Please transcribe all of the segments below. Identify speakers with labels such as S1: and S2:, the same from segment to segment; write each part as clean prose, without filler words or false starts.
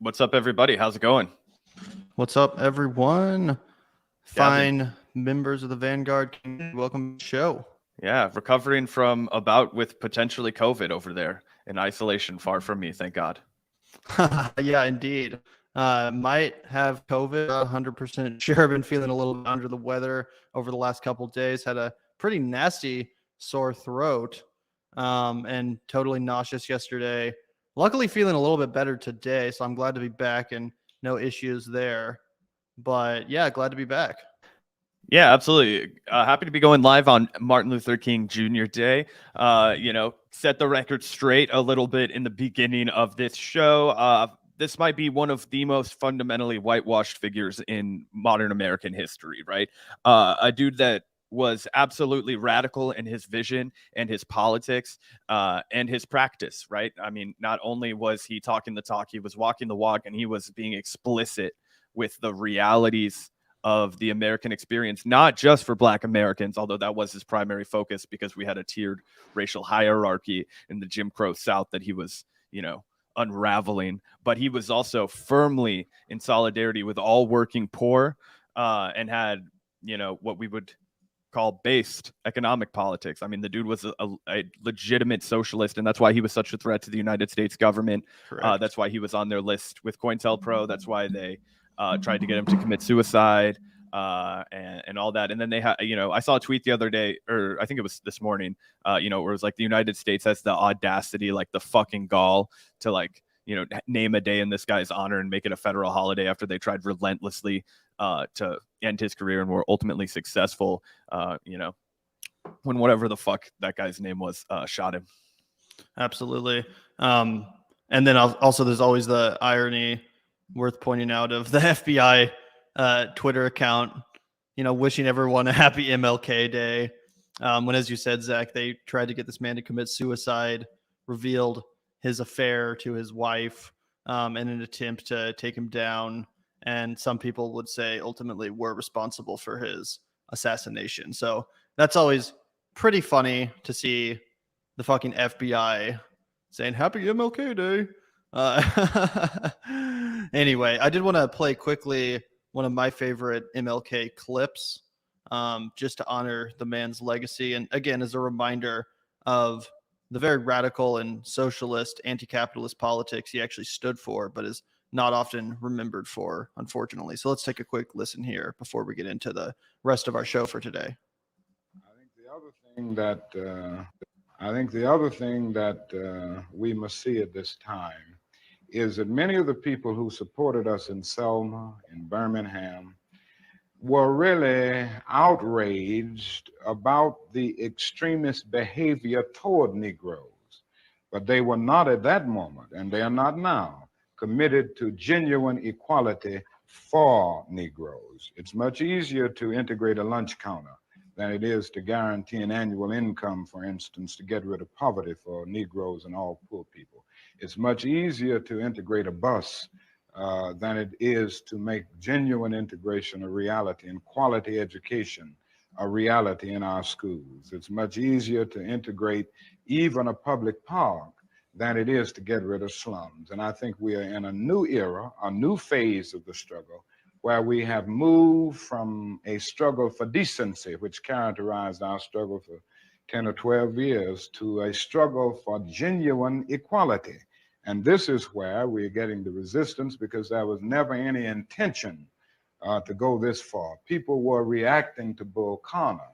S1: What's up, everybody? How's it going?
S2: What's up, everyone? Fine members of the Vanguard community. Welcome to the show.
S1: Yeah, recovering from a bout with potentially COVID over there in isolation, far from me, thank God.
S2: Yeah, indeed. Might have COVID, 100% sure. I've been feeling a little bit under the weather over the last couple of days. Had a pretty nasty sore throat and totally nauseous yesterday. Luckily, feeling a little bit better today, so I'm glad to be back and no issues there. But yeah, glad to be back.
S1: Yeah, absolutely. Happy to be going live on Martin Luther King Jr. Day. Set the record straight a little bit in the beginning of this show. This might be one of the most fundamentally whitewashed figures in modern American history, right? A dude that was absolutely radical in his vision and his politics and his practice, right? I mean, not only was he talking the talk, he was walking the walk, and he was being explicit with the realities of the American experience, not just for Black Americans, although that was his primary focus because we had a tiered racial hierarchy in the Jim Crow South that he was, unraveling. But he was also firmly in solidarity with all working poor and had, what we would call based economic politics. I mean, the dude was a legitimate socialist, and that's why he was such a threat to the United States government. That's why he was on their list with COINTELPRO. That's why they tried to get him to commit suicide and all that. And then they had, I saw a tweet the other day, or I think it was this morning, where it was like the United States has the audacity, like the fucking gall to name a day in this guy's honor and make it a federal holiday after they tried relentlessly to end his career and were ultimately successful, when whatever the fuck that guy's name was shot him.
S2: Absolutely. And then also there's always the irony worth pointing out of the FBI Twitter account, wishing everyone a happy MLK Day. When, as you said, Zach, they tried to get this man to commit suicide, revealed his affair to his wife in an attempt to take him down. And some people would say ultimately were responsible for his assassination. So that's always pretty funny to see the fucking FBI saying happy MLK Day. Anyway, I did want to play quickly one of my favorite MLK clips just to honor the man's legacy. And again, as a reminder of the very radical and socialist anti-capitalist politics he actually stood for, but is not often remembered for, unfortunately. So let's take a quick listen here before we get into the rest of our show for today.
S3: I think the other thing that we must see at this time is that many of the people who supported us in Selma, in Birmingham, were really outraged about the extremist behavior toward Negroes. But they were not at that moment, and they are not now, committed to genuine equality for Negroes. It's much easier to integrate a lunch counter than it is to guarantee an annual income, for instance, to get rid of poverty for Negroes and all poor people. It's much easier to integrate a bus than it is to make genuine integration a reality and quality education a reality in our schools. It's much easier to integrate even a public park than it is to get rid of slums. And I think we are in a new era, a new phase of the struggle, where we have moved from a struggle for decency, which characterized our struggle for 10 or 12 years, to a struggle for genuine equality. And this is where we're getting the resistance, because there was never any intention to go this far. People were reacting to Bull Connor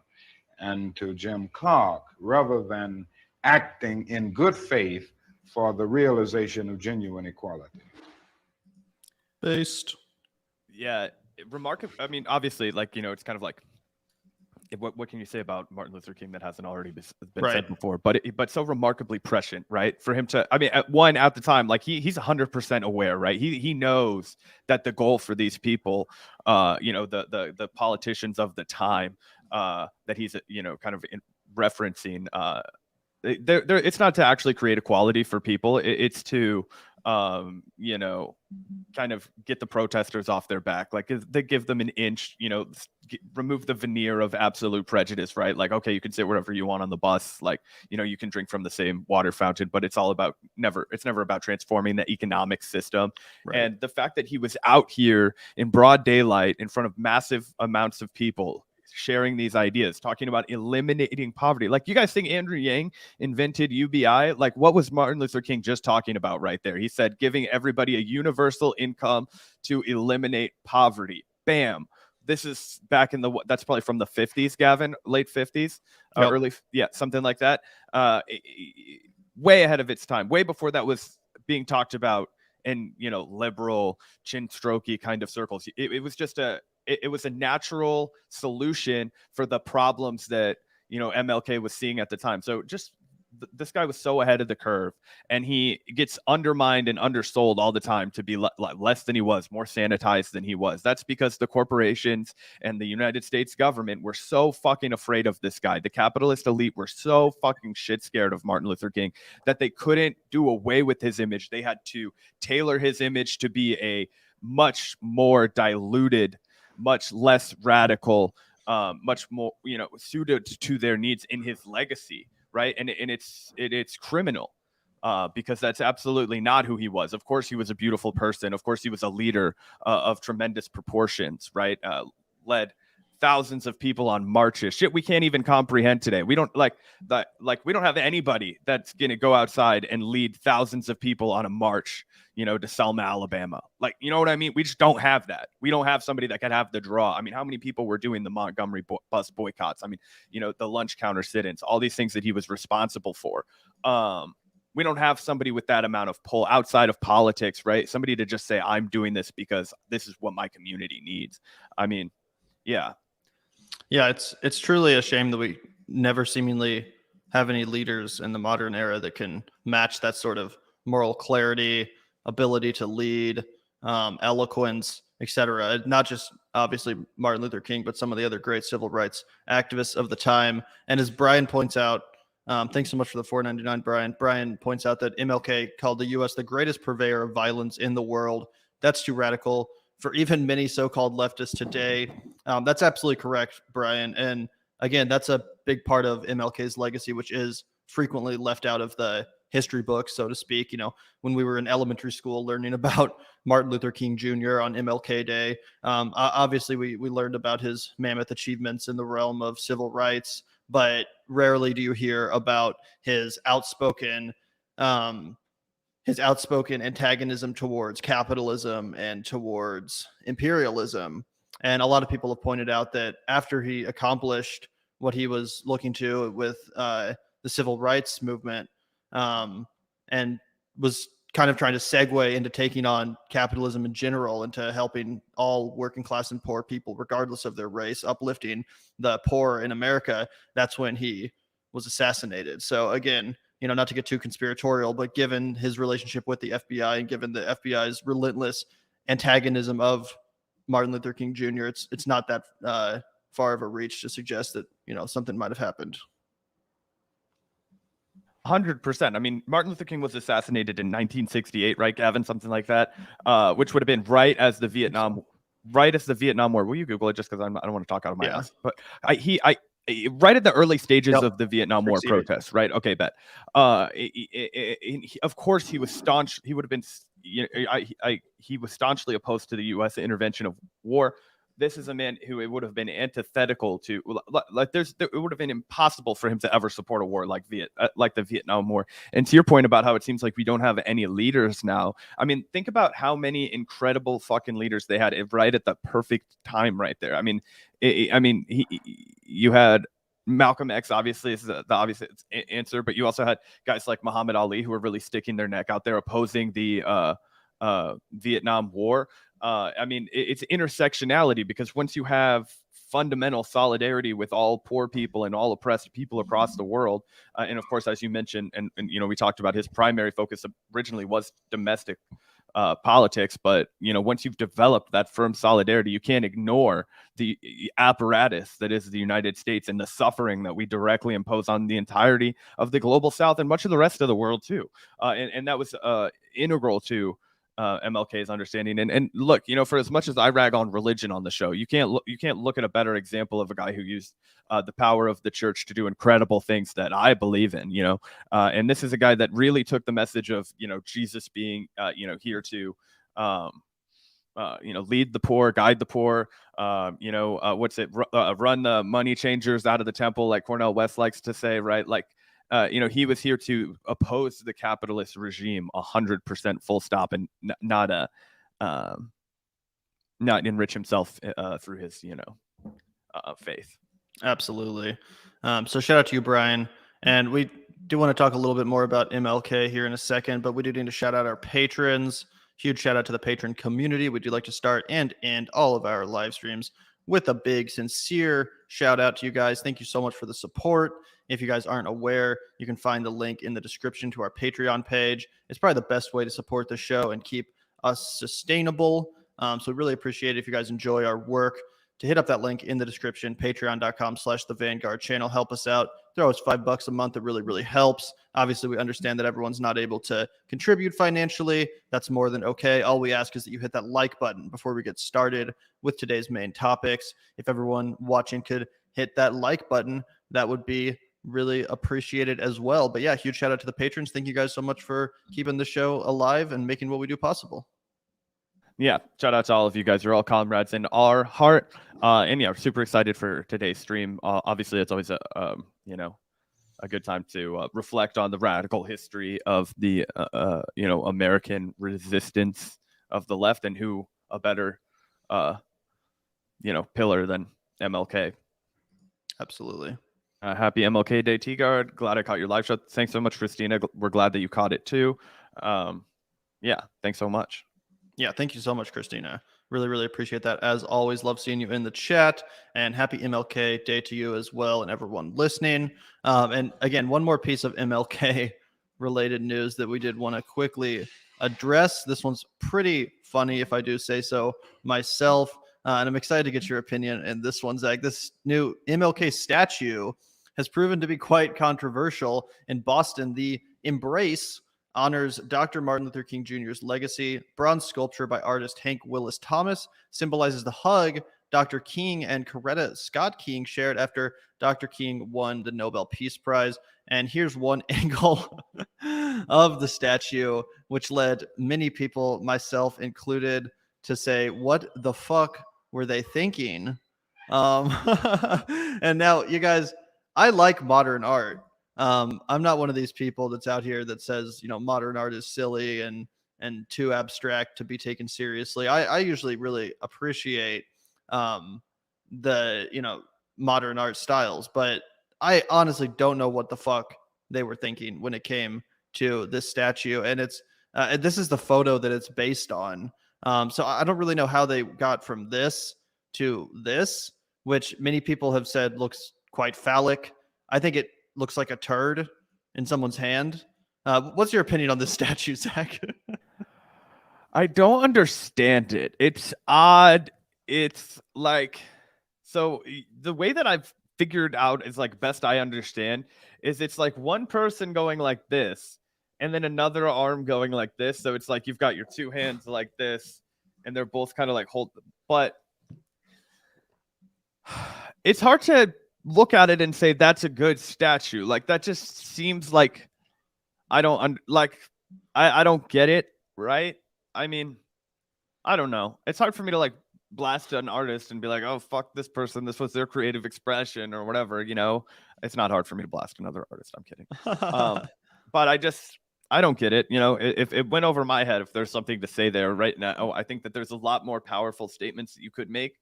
S3: and to Jim Clark rather than acting in good faith for the realization of genuine equality.
S2: Based.
S1: Yeah, remarkable. I mean, obviously, it's kind of like, what can you say about Martin Luther King that hasn't already been
S2: right.
S1: said before? But so remarkably prescient, right? For him to, I mean, at the time, like he's 100% aware, right? He knows that the goal for these people, the politicians of the time that he's kind of referencing, it's not to actually create equality for people. It's to you know, kind of get the protesters off their back. Like they give them an inch, you know, remove the veneer of absolute prejudice, right? Like, okay, you can sit wherever you want on the bus. Like, you know, you can drink from the same water fountain, but it's never about transforming the economic system.
S2: Right.
S1: And the fact that he was out here in broad daylight in front of massive amounts of people sharing these ideas, talking about eliminating poverty. Like, you guys think Andrew Yang invented UBI? Like, what was Martin Luther King just talking about right there? He said giving everybody a universal income to eliminate poverty. Bam. This is back in that's probably from the 50s, Gavin, late 50s, early, something like that. Way ahead of its time, way before that was being talked about in, you know, liberal chin strokey kind of circles. It was just it was a natural solution for the problems that, you know, MLK was seeing at the time. So just this guy was so ahead of the curve, and he gets undermined and undersold all the time to be less than he was, more sanitized than he was. That's because the corporations and the United States government were so fucking afraid of this guy. The capitalist elite were so fucking shit scared of Martin Luther King that they couldn't do away with his image. They had to tailor his image to be a much more diluted, much less radical, much more, you know, suited to their needs in his legacy, right? And it's criminal, because that's absolutely not who he was. Of course, he was a beautiful person. Of course, he was a leader of tremendous proportions, right? Led thousands of people on marches. Shit, we can't even comprehend today. We don't we don't have anybody that's gonna go outside and lead thousands of people on a march, you know, to Selma, Alabama. Like, you know what I mean? We just don't have that. We don't have somebody that can have the draw. I mean, how many people were doing the Montgomery bus boycotts? I mean, you know, the lunch counter sit-ins, all these things that he was responsible for. We don't have somebody with that amount of pull outside of politics, right? Somebody to just say, I'm doing this because this is what my community needs. I mean, yeah.
S2: Yeah, it's truly a shame that we never seemingly have any leaders in the modern era that can match that sort of moral clarity, ability to lead, eloquence, etc. Not just obviously Martin Luther King, but some of the other great civil rights activists of the time. And as Brian points out, thanks so much for the $4.99, Brian. Brian points out that MLK called the U.S. the greatest purveyor of violence in the world. That's too radical for even many so-called leftists today. That's absolutely correct, Brian. And again, that's a big part of MLK's legacy, which is frequently left out of the history books, so to speak. You know, when we were in elementary school learning about Martin Luther King Jr. on MLK Day, obviously we learned about his mammoth achievements in the realm of civil rights, but rarely do you hear about his outspoken antagonism towards capitalism and towards imperialism. And a lot of people have pointed out that after he accomplished what he was looking to with the civil rights movement, and was kind of trying to segue into taking on capitalism in general, into helping all working class and poor people, regardless of their race, uplifting the poor in America, that's when he was assassinated. So again, you know, not to get too conspiratorial, but given his relationship with the FBI and given the FBI's relentless antagonism of Martin Luther King Jr., it's not that far of a reach to suggest that, you know, something might have happened.
S1: 100%. I mean, Martin Luther King was assassinated in 1968, right, Gavin? Something like that, which would have been right as the Vietnam War. Will you Google it just because I don't want to talk out of my ass? But right at the early stages of the Vietnam War protests, right? Okay, bet. Of course, he was staunch. He would have been. He was staunchly opposed to the U.S. intervention of war. This is a man who it would have been antithetical to, it would have been impossible for him to ever support a war like the Vietnam War. And to your point about how it seems like we don't have any leaders now, I mean, think about how many incredible fucking leaders they had right at the perfect time right there. I mean, you had Malcolm X, obviously, is the obvious answer, but you also had guys like Muhammad Ali who were really sticking their neck out there opposing the Vietnam War. I mean, it's intersectionality, because once you have fundamental solidarity with all poor people and all oppressed people across the world, and of course, as you mentioned, and you know, we talked about his primary focus originally was domestic politics. But, once you've developed that firm solidarity, you can't ignore the apparatus that is the United States and the suffering that we directly impose on the entirety of the global South and much of the rest of the world too. And that was integral to MLK's understanding. And look, for as much as I rag on religion on the show, you can't look at a better example of a guy who used the power of the church to do incredible things that I believe in. And this is a guy that really took the message of Jesus being here to lead the poor, guide the poor, run the money changers out of the temple, like Cornel West likes to say, right? Like, he was here to oppose the capitalist regime 100% full stop, and not enrich himself through his, faith.
S2: Absolutely. So shout out to you, Brian. And we do want to talk a little bit more about MLK here in a second, but we do need to shout out our patrons. Huge shout out to the patron community. We do like to start and end all of our live streams with a big, sincere shout out to you guys. Thank you so much for the support. If you guys aren't aware, you can find the link in the description to our Patreon page. It's probably the best way to support the show and keep us sustainable. So we really appreciate it if you guys enjoy our work. To hit up that link in the description, patreon.com/the Vanguard channel. Help us out. Throw us $5 a month. It really, really helps. Obviously, we understand that everyone's not able to contribute financially. That's more than okay. All we ask is that you hit that like button before we get started with today's main topics. If everyone watching could hit that like button, that would be really appreciated as well. But yeah, huge shout out to the patrons. Thank you guys so much for keeping the show alive and making what we do possible.
S1: Yeah, shout out to all of you guys. You're all comrades in our heart. And yeah, we're super excited for today's stream. Obviously, it's always a good time to reflect on the radical history of the American resistance of the left, and who a better pillar than MLK.
S2: Absolutely.
S1: Happy MLK Day, T-Guard. Glad I caught your live show. Thanks so much, Christina. We're glad that you caught it too. Yeah, thanks so much.
S2: Yeah, thank you so much, Christina. Really, really appreciate that. As always, love seeing you in the chat, and happy MLK Day to you as well, and everyone listening. And again, one more piece of MLK related news that we did want to quickly address. This one's pretty funny, if I do say so myself, and I'm excited to get your opinion. And this one, Zach, this new MLK statue has proven to be quite controversial in Boston. The Embrace honors Dr. Martin Luther King Jr.'s legacy. Bronze sculpture by artist Hank Willis Thomas symbolizes the hug Dr. King and Coretta Scott King shared after Dr. King won the Nobel Peace Prize. And here's one angle of the statue, which led many people, myself included, to say, what the fuck were they thinking? And now, you guys, I like modern art. I'm not one of these people that's out here that says, modern art is silly and too abstract to be taken seriously. I usually really appreciate the modern art styles, but I honestly don't know what the fuck they were thinking when it came to this statue. And it's this is the photo that it's based on. So I don't really know how they got from this to this, which many people have said looks quite phallic. I think it looks like a turd in someone's hand. What's your opinion on this statue, Zach?
S1: I don't understand it. It's odd. It's like, so the way that I've figured out is like best I understand is it's like one person going like this and then another arm going like this. So it's like you've got your two hands like this and they're both kind of like but it's hard to look at it and say that's a good statue. Like that just seems like I don't get it, right? I mean, I don't know. It's hard for me to like blast an artist and be like, oh, fuck this person, this was their creative expression or whatever, It's not hard for me to blast another artist. I'm kidding. But I don't get it. If it went over my head, if there's something to say there right now, I think that there's a lot more powerful statements that you could make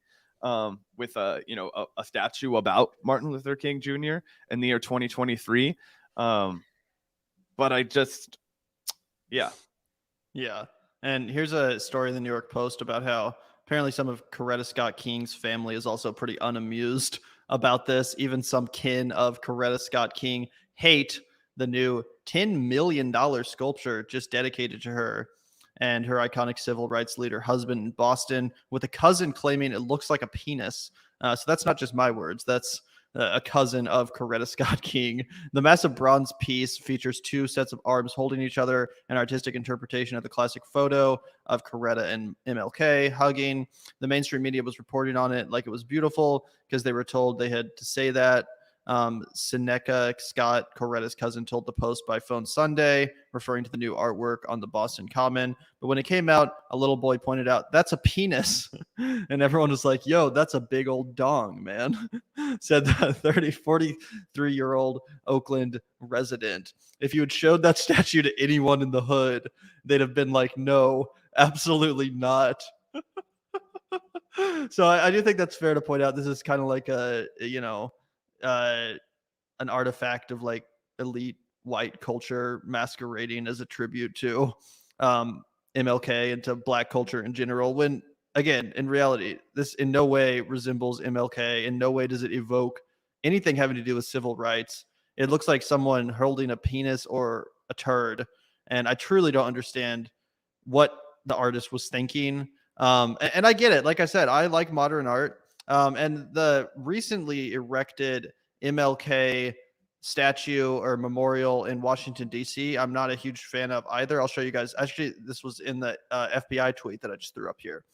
S1: with a statue about Martin Luther King Jr. in the year 2023. But
S2: yeah. And here's a story in the New York Post about how apparently some of Coretta Scott King's family is also pretty unamused about this. Even some kin of Coretta Scott King hate the new $10 million sculpture just dedicated to her. and her iconic civil rights leader husband in Boston, with a cousin claiming it looks like a penis. So that's not just my words. That's a cousin of Coretta Scott King. The massive bronze piece features 2 sets of arms holding each other, an artistic interpretation of the classic photo of Coretta and MLK hugging. The mainstream media was reporting on it like it was beautiful because they were told they had to say that. Seneca Scott, Coretta's cousin, told the Post by phone Sunday, referring to the new artwork on the Boston Common. But when it came out, a little boy pointed out, "That's a penis." And everyone was like, "Yo, that's a big old dong, man," said the 43-year-old Oakland resident. If you had showed that statue to anyone in the hood, they'd have been like, "No, absolutely not." So I do think that's fair to point out. This is kind of like an artifact of like elite white culture masquerading as a tribute to MLK and to black culture in general, when again, in reality, this in no way resembles MLK. In no way does it evoke anything having to do with civil rights. It looks like someone holding a penis or a turd, and I truly don't understand what the artist was thinking. And I get it. Like I said, I like modern art. And the recently erected MLK statue or memorial in Washington, D.C., I'm not a huge fan of either. I'll show you guys. Actually, this was in the FBI tweet that I just threw up here.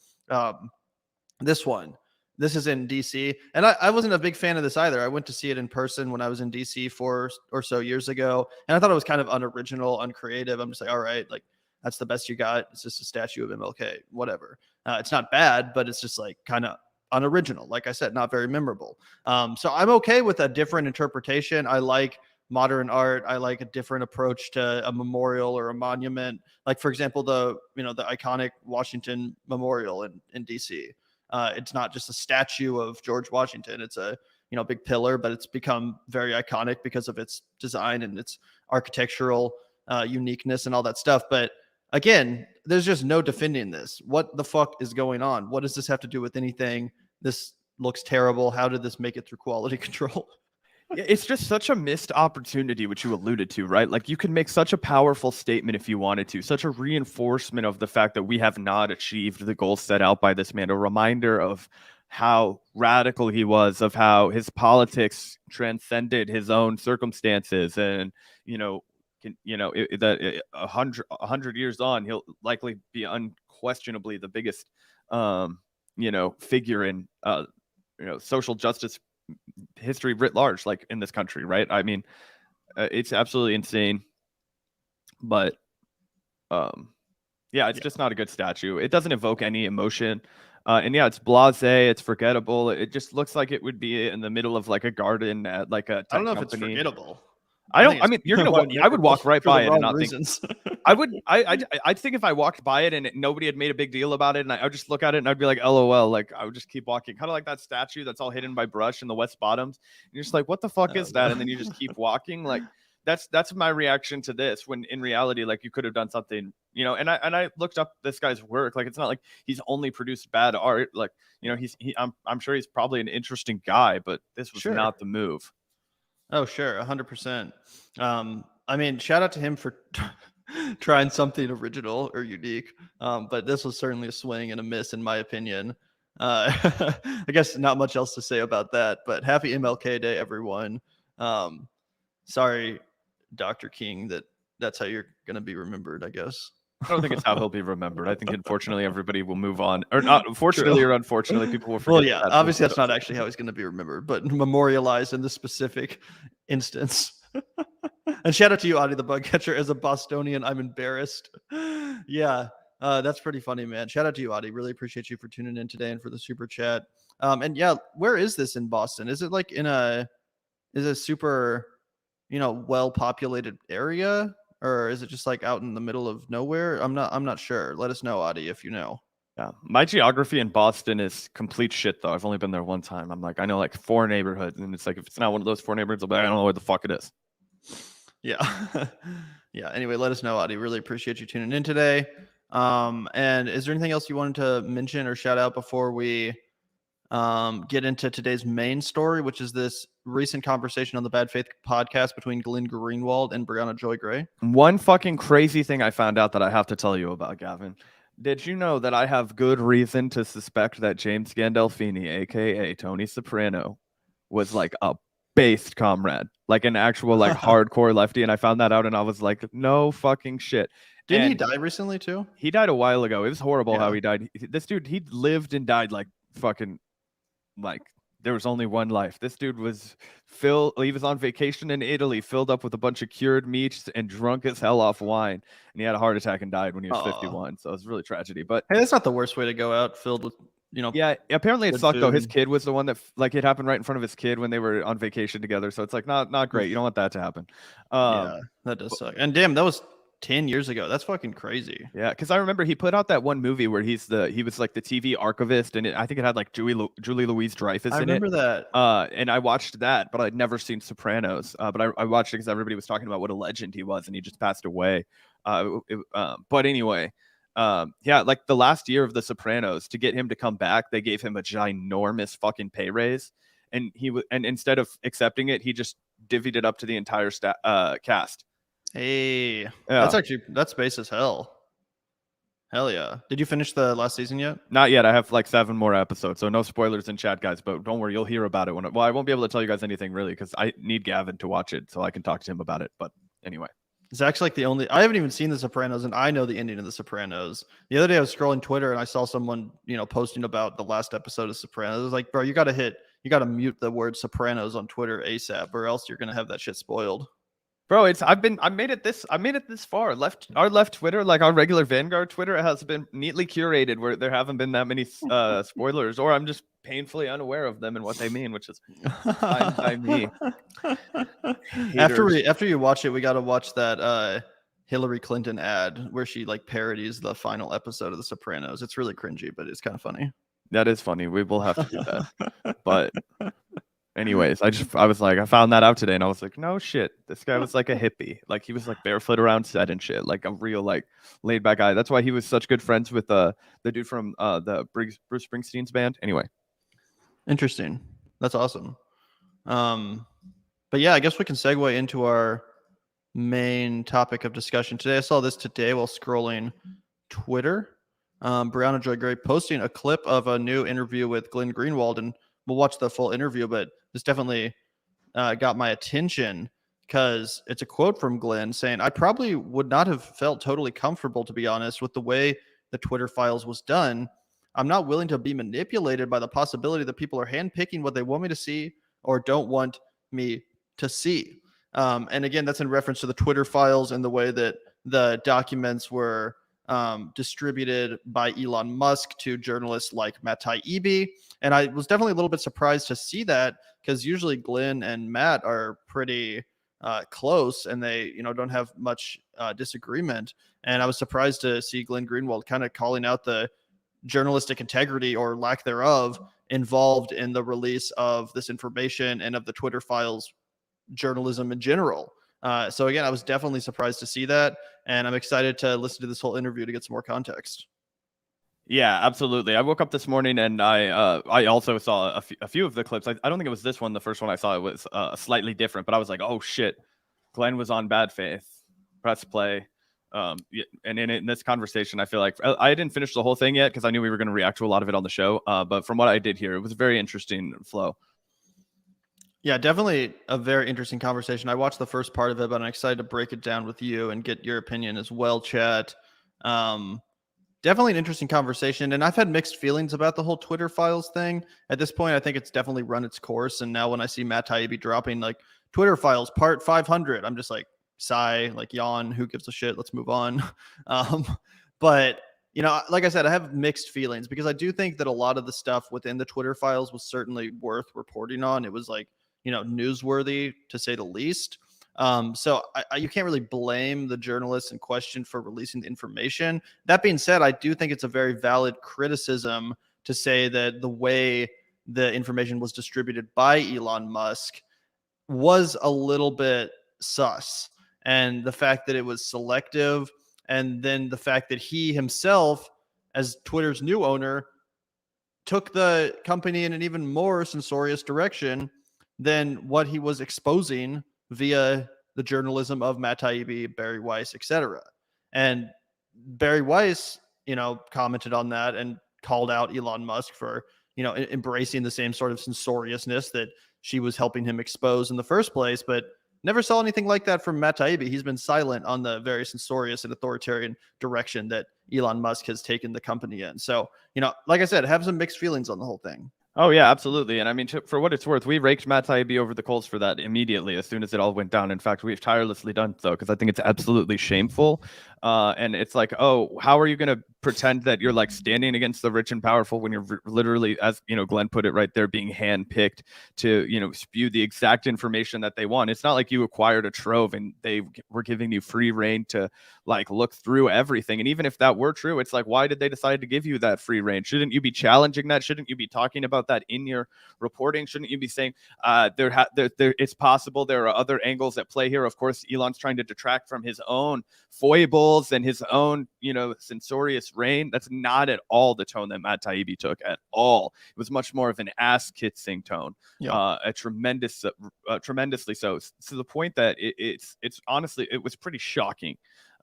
S2: This one. This is in D.C. And I wasn't a big fan of this either. I went to see it in person when I was in D.C. 4 or so years ago. And I thought it was kind of unoriginal, uncreative. I'm just like, all right, like that's the best you got. It's just a statue of MLK, whatever. It's not bad, but it's just like kind of unoriginal. Like I said, not very memorable. So I'm okay with a different interpretation. I like modern art. I like a different approach to a memorial or a monument. Like, for example, the iconic Washington Memorial in DC. It's not just a statue of George Washington. It's a big pillar, but it's become very iconic because of its design and its architectural uniqueness and all that stuff. But again, there's just no defending this. What the fuck is going on? What does this have to do with anything? This looks terrible. How did this make it through quality control?
S1: It's just such a missed opportunity, which you alluded to, right? Like you can make such a powerful statement if you wanted to, such a reinforcement of the fact that we have not achieved the goals set out by this man, a reminder of how radical he was, of how his politics transcended his own circumstances. And, that 100 years on, he'll likely be unquestionably the biggest, figure in, social justice history writ large, like in this country, right? I mean, it's absolutely insane, but it's just not a good statue. It doesn't evoke any emotion, and it's blasé, it's forgettable. It just looks like it would be in the middle of like a garden at like a tech
S2: I don't know
S1: company.
S2: if it's forgettable.
S1: I mean, you're gonna. I would walk right by it and not think. I would. I think if I walked by it and nobody had made a big deal about it, and I would just look at it and I'd be like, "LOL." Like I would just keep walking, kind of like that statue that's all hidden by brush in the West Bottoms. And you're just like, "What the fuck is that?" And then you just keep walking. Like that's my reaction to this. When in reality, like you could have done something, And I looked up this guy's work. Like it's not like he's only produced bad art. Like I'm sure he's probably an interesting guy, but this was not the move.
S2: Oh, sure. 100%. I mean, shout out to him for trying something original or unique. But this was certainly a swing and a miss, in my opinion. I guess not much else to say about that, but happy MLK Day, everyone. Sorry, Dr. King, that's how you're going to be remembered, I guess.
S1: I don't think it's how he'll be remembered. I think, unfortunately, everybody will move on. Or not, unfortunately or unfortunately, people will forget.
S2: Well, yeah, obviously that's not actually how he's going to be remembered, but memorialized in this specific instance. And shout out to you, Adi the Bug Catcher. As a Bostonian, I'm embarrassed. Yeah, that's pretty funny, man. Shout out to you, Adi. Really appreciate you for tuning in today and for the super chat. And yeah, where is this in Boston? Is it like is a super, well-populated area? Or is it just like out in the middle of nowhere? I'm not sure. Let us know, Adi, if you know.
S1: Yeah, my geography in Boston is complete shit, though. I've only been there one time. I'm like, I know like 4 neighborhoods, and it's like if it's not one of those 4 neighborhoods, I'll be like, I don't know where the fuck it is.
S2: Yeah. Yeah. Anyway, let us know, Adi. Really appreciate you tuning in today. And is there anything else you wanted to mention or shout out before we get into today's main story, which is this recent conversation on the Bad Faith podcast between Glenn Greenwald and Briahna Joy Gray.
S1: One fucking crazy thing I found out that I have to tell you about, Gavin. Did you know that I have good reason to suspect that James Gandolfini, aka Tony Soprano, was like a based comrade, like an actual like hardcore lefty? And I found that out, and I was like, no fucking shit.
S2: Didn't he
S1: And
S2: die recently too?
S1: he died a while ago. It was horrible how
S2: Yeah.
S1: he died. This dude, he lived and died like fucking like there was only one life. This dude was he was on vacation in Italy, filled up with a bunch of cured meats and drunk as hell off wine. And he had a heart attack and died when he was 51. So it was really tragedy. But
S2: hey, that's not the worst way to go out, filled with,
S1: yeah, apparently it
S2: good
S1: sucked though. His
S2: food.
S1: kid was the one that like it happened right in front of his kid when they were on vacation together. So it's like not great. You don't want that to happen.
S2: Yeah, that does suck. And damn, that was 10 years ago. That's fucking crazy.
S1: Yeah, because I remember he put out that one movie where he was like the TV archivist, and I think it had like Julie Louis-Dreyfus
S2: I
S1: in it.
S2: remember that.
S1: And I watched that, but I'd never seen Sopranos. But I watched it because everybody was talking about what a legend he was, and he just passed away. But anyway, yeah, like the last year of The Sopranos, to get him to come back, they gave him a ginormous fucking pay raise, and and instead of accepting it, he just divvied it up to the entire cast.
S2: Hey,
S1: Yeah.
S2: that's base as hell. Hell yeah. Did you finish the last season yet?
S1: Not yet. I have like 7 more episodes, so no spoilers in chat, guys. But don't worry, you'll hear about it well, I won't be able to tell you guys anything really because I need Gavin to watch it so I can talk to him about it. But anyway,
S2: Zach's like the only. I haven't even seen The Sopranos, and I know the ending of The Sopranos. The other day, I was scrolling Twitter and I saw someone, posting about the last episode of Sopranos. I was like, bro, you got to mute the word Sopranos on Twitter ASAP, or else you're gonna have that shit spoiled.
S1: bro, I made it this far. Our left Twitter, like our regular Vanguard Twitter, has been neatly curated where there haven't been that many spoilers, or I'm just painfully unaware of them and what they mean, which is fine by me.
S2: After you watch it, we got to watch that Hillary Clinton ad where she like parodies the final episode of The Sopranos. It's really cringy, but it's kind of funny.
S1: That is funny. We will have to do that. But anyways, I was like, I found that out today, and I was like, no shit, this guy was like a hippie. Like he was like barefoot around set and shit, like a real like laid back guy. That's why he was such good friends with the dude from the Bruce Springsteen's band. Anyway,
S2: interesting. That's awesome. But yeah, I guess we can segue into our main topic of discussion today. I saw this today while scrolling Twitter. Briahna Joy Gray posting a clip of a new interview with Glenn Greenwald, and we'll watch the full interview, but this definitely got my attention because it's a quote from Glenn saying, I probably would not have felt totally comfortable, to be honest, with the way the Twitter files was done. I'm not willing to be manipulated by the possibility that people are handpicking what they want me to see or don't want me to see. And again, that's in reference to the Twitter files and the way that the documents were distributed by Elon Musk to journalists like Matt Taibbi. And I was definitely a little bit surprised to see that because usually Glenn and Matt are pretty close and they, don't have much disagreement. And I was surprised to see Glenn Greenwald kind of calling out the journalistic integrity or lack thereof involved in the release of this information and of the Twitter files journalism in general. So again, I was definitely surprised to see that, and I'm excited to listen to this whole interview to get some more context.
S1: yeah, absolutely. I woke up this morning and I also saw a few of the clips. I don't think it was this one. The first one I saw, it was slightly different, but I was like, oh shit, Glenn was on Bad Faith. Press play. And in this conversation, I feel like I didn't finish the whole thing yet because I knew we were going to react to a lot of it on the show. But from what I did hear, it was a very interesting flow.
S2: Yeah, definitely a very interesting conversation. I watched the first part of it, but I'm excited to break it down with you and get your opinion as well, Chat. Definitely an interesting conversation. And I've had mixed feelings about the whole Twitter files thing. At this point, I think it's definitely run its course. And now when I see Matt Taibbi dropping like Twitter files part 500, I'm just like, sigh, like yawn, who gives a shit? Let's move on. But like I said, I have mixed feelings because I do think that a lot of the stuff within the Twitter files was certainly worth reporting on. It was like, newsworthy to say the least. So you can't really blame the journalists in question for releasing the information. That being said, I do think it's a very valid criticism to say that the way the information was distributed by Elon Musk was a little bit sus. And the fact that it was selective, and then the fact that he himself, as Twitter's new owner, took the company in an even more censorious direction than what he was exposing via the journalism of Matt Taibbi, Barry Weiss, etc. And Barry Weiss, commented on that and called out Elon Musk for, embracing the same sort of censoriousness that she was helping him expose in the first place, but never saw anything like that from Matt Taibbi. He's been silent on the very censorious and authoritarian direction that Elon Musk has taken the company in. So, like I said, have some mixed feelings on the whole thing.
S1: Oh, yeah, absolutely. And I mean, for what it's worth, we raked Matt Taibbi over the coals for that immediately as soon as it all went down. In fact, we've tirelessly done so because I think it's absolutely shameful. And it's like, oh, how are you going to pretend that you're like standing against the rich and powerful when you're literally, as Glenn put it right there, being handpicked to, spew the exact information that they want? It's not like you acquired a trove and they were giving you free reign to like look through everything. And even if that were true, it's like, why did they decide to give you that free reign? Shouldn't you be challenging that? Shouldn't you be talking about that in your reporting? Shouldn't you be saying it's possible there are other angles at play here? Of course, Elon's trying to detract from his own foibles and his own, censorious reign. That's not at all the tone that Matt Taibbi took at all. It was much more of an ass-kissing tone, tremendously so, to the point that it's honestly, it was pretty shocking.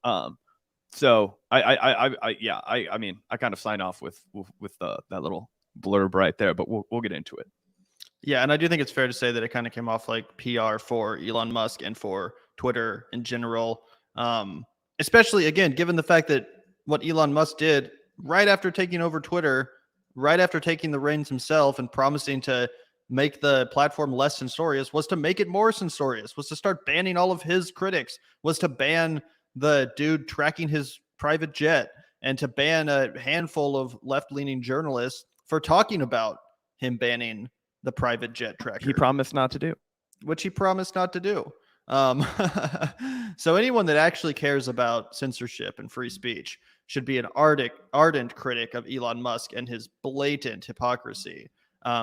S1: So I mean, I kind of sign off with that little blurb right there, but we'll get into it.
S2: Yeah, and I do think it's fair to say that it kind of came off like PR for Elon Musk and for Twitter in general. Especially, again, given the fact that what Elon Musk did right after taking over Twitter, right after taking the reins himself and promising to make the platform less censorious, was to make it more censorious, was to start banning all of his critics, was to ban the dude tracking his private jet, and to ban a handful of left-leaning journalists for talking about him banning the private jet tracker.
S1: He promised not to do.
S2: Which he promised not to do. So anyone that actually cares about censorship and free speech should be an ardent critic of Elon Musk and his blatant hypocrisy,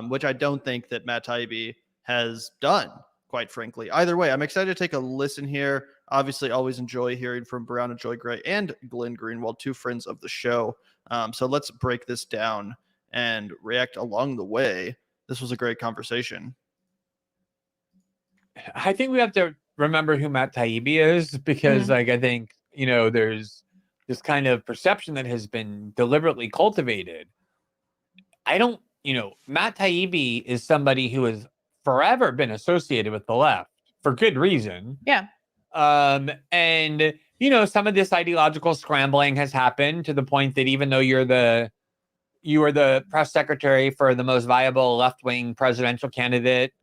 S2: which I don't think that Matt Taibbi has done, quite frankly. Either way, I'm excited to take a listen here. Obviously, always enjoy hearing from Briahna Joy Gray and Glenn Greenwald, two friends of the show. So let's break this down and react along the way. This was a great conversation.
S4: I think we have to remember who Matt Taibbi is, because I think, there's this kind of perception that has been deliberately cultivated. Matt Taibbi is somebody who has forever been associated with the left for good reason.
S5: Yeah.
S4: And, some of this ideological scrambling has happened to the point that even though you were the press secretary for the most viable left-wing presidential candidate,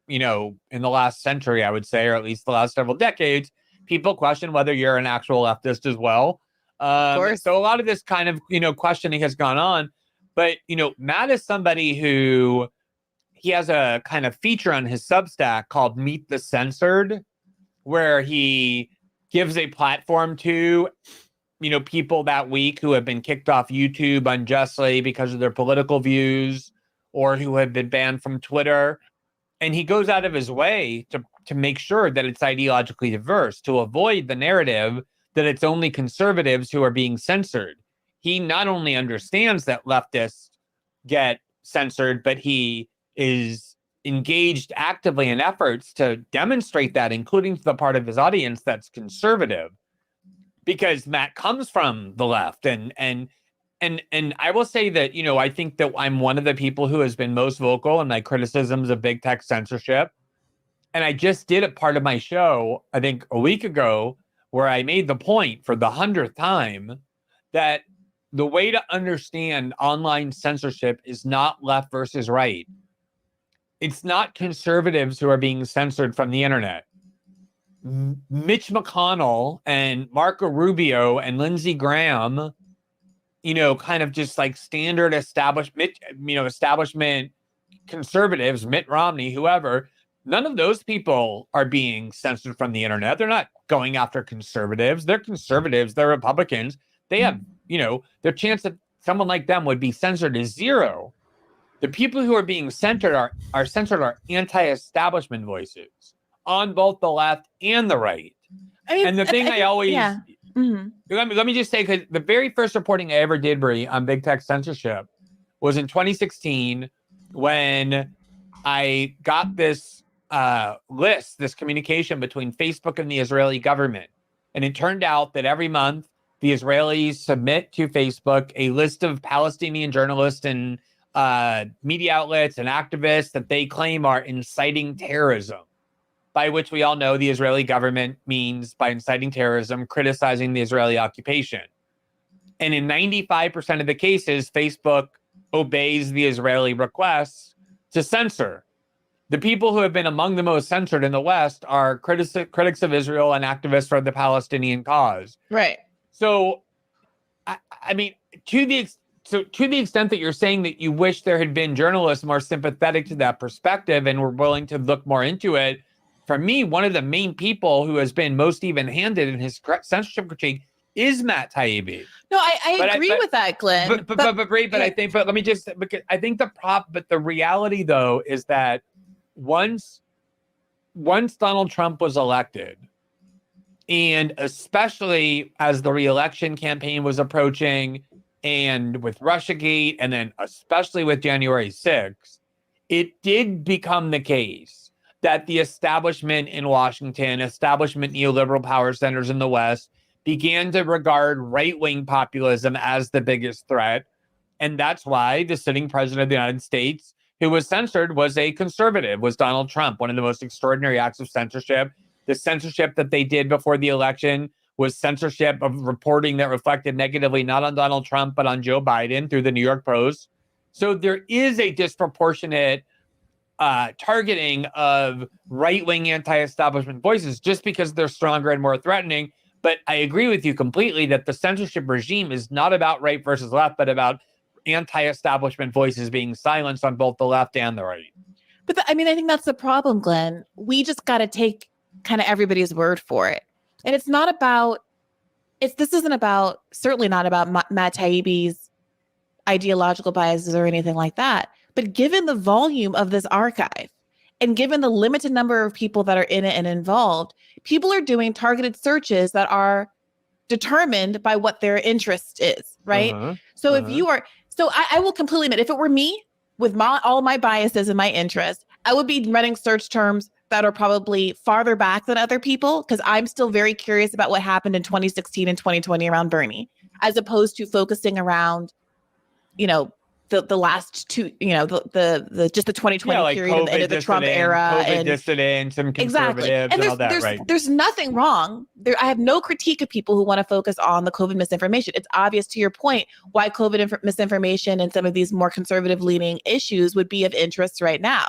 S4: in the last century, I would say, or at least the last several decades, people question whether you're an actual leftist as well.
S5: Of course.
S4: So a lot of this kind of, questioning has gone on. But, Matt is somebody who, he has a kind of feature on his Substack called Meet the Censored, where he gives a platform to, people that week who have been kicked off YouTube unjustly because of their political views, or who have been banned from Twitter. And he goes out of his way to make sure that it's ideologically diverse, to avoid the narrative that it's only conservatives who are being censored. He not only understands that leftists get censored, but he is engaged actively in efforts to demonstrate that, including to the part of his audience that's conservative, because Matt comes from the left. And I will say that, I think that I'm one of the people who has been most vocal in my criticisms of big tech censorship. And I just did a part of my show, I think a week ago, where I made the point for the 100th time that the way to understand online censorship is not left versus right. It's not conservatives who are being censored from the internet. Mitch McConnell and Marco Rubio and Lindsey Graham, kind of just like standard establishment conservatives, Mitt Romney, whoever, none of those people are being censored from the internet. They're not going after conservatives. They're conservatives. They're Republicans. They have, their chance that someone like them would be censored is zero. The people who are being censored are anti-establishment voices on both the left and the right. And the thing I always, let me just say, because the very first reporting I ever did, Brie, on big tech censorship was in 2016 when I got this list, this communication between Facebook and the Israeli government. And it turned out that every month, the Israelis submit to Facebook a list of Palestinian journalists and media outlets and activists that they claim are inciting terrorism, by which we all know the Israeli government means by inciting terrorism, criticizing the Israeli occupation. And in 95% of the cases, Facebook obeys the Israeli requests to censor. The people who have been among the most censored in the West are critics of Israel and activists for the Palestinian cause.
S5: Right.
S4: So, I mean, to the extent that you're saying that you wish there had been journalists more sympathetic to that perspective and were willing to look more into it, for me, one of the main people who has been most even-handed in his censorship critique is Matt Taibbi.
S5: No, I agree with that, Glenn.
S4: But I think, but let me just, because I think the reality though is that once Donald Trump was elected, and especially as the re-election campaign was approaching, and with Russiagate, and then especially with January 6th, it did become the case that the establishment in Washington, establishment neoliberal power centers in the West, began to regard right-wing populism as the biggest threat. And that's why the sitting president of the United States, who was censored, was a conservative, was Donald Trump. One of the most extraordinary acts of censorship. The censorship that they did before the election was censorship of reporting that reflected negatively not on Donald Trump, but on Joe Biden through the New York Post. So there is a disproportionate targeting of right-wing anti-establishment voices just because they're stronger and more threatening. But I agree with you completely that the censorship regime is not about right versus left, but about anti-establishment voices being silenced on both the left and the right.
S5: But I think that's the problem, Glenn. We just got to take kind of everybody's word for it. And it's not about, certainly not about Matt Taibbi's ideological biases or anything like that. But given the volume of this archive and given the limited number of people that are in it and involved, people are doing targeted searches that are determined by what their interest is, right? So if you are, I will completely admit, if it were me with all my biases and my interests, I would be running search terms that are probably farther back than other people, because I'm still very curious about what happened in 2016 and 2020 around Bernie, as opposed to focusing around, the last two, the just the 2020
S4: like
S5: period and the end of the Trump era,
S4: and dissidents and conservatives and all that, right?
S5: There's nothing wrong there. I have no critique of people who want to focus on the COVID misinformation. It's obvious, to your point, why COVID misinformation and some of these more conservative leaning issues would be of interest right now.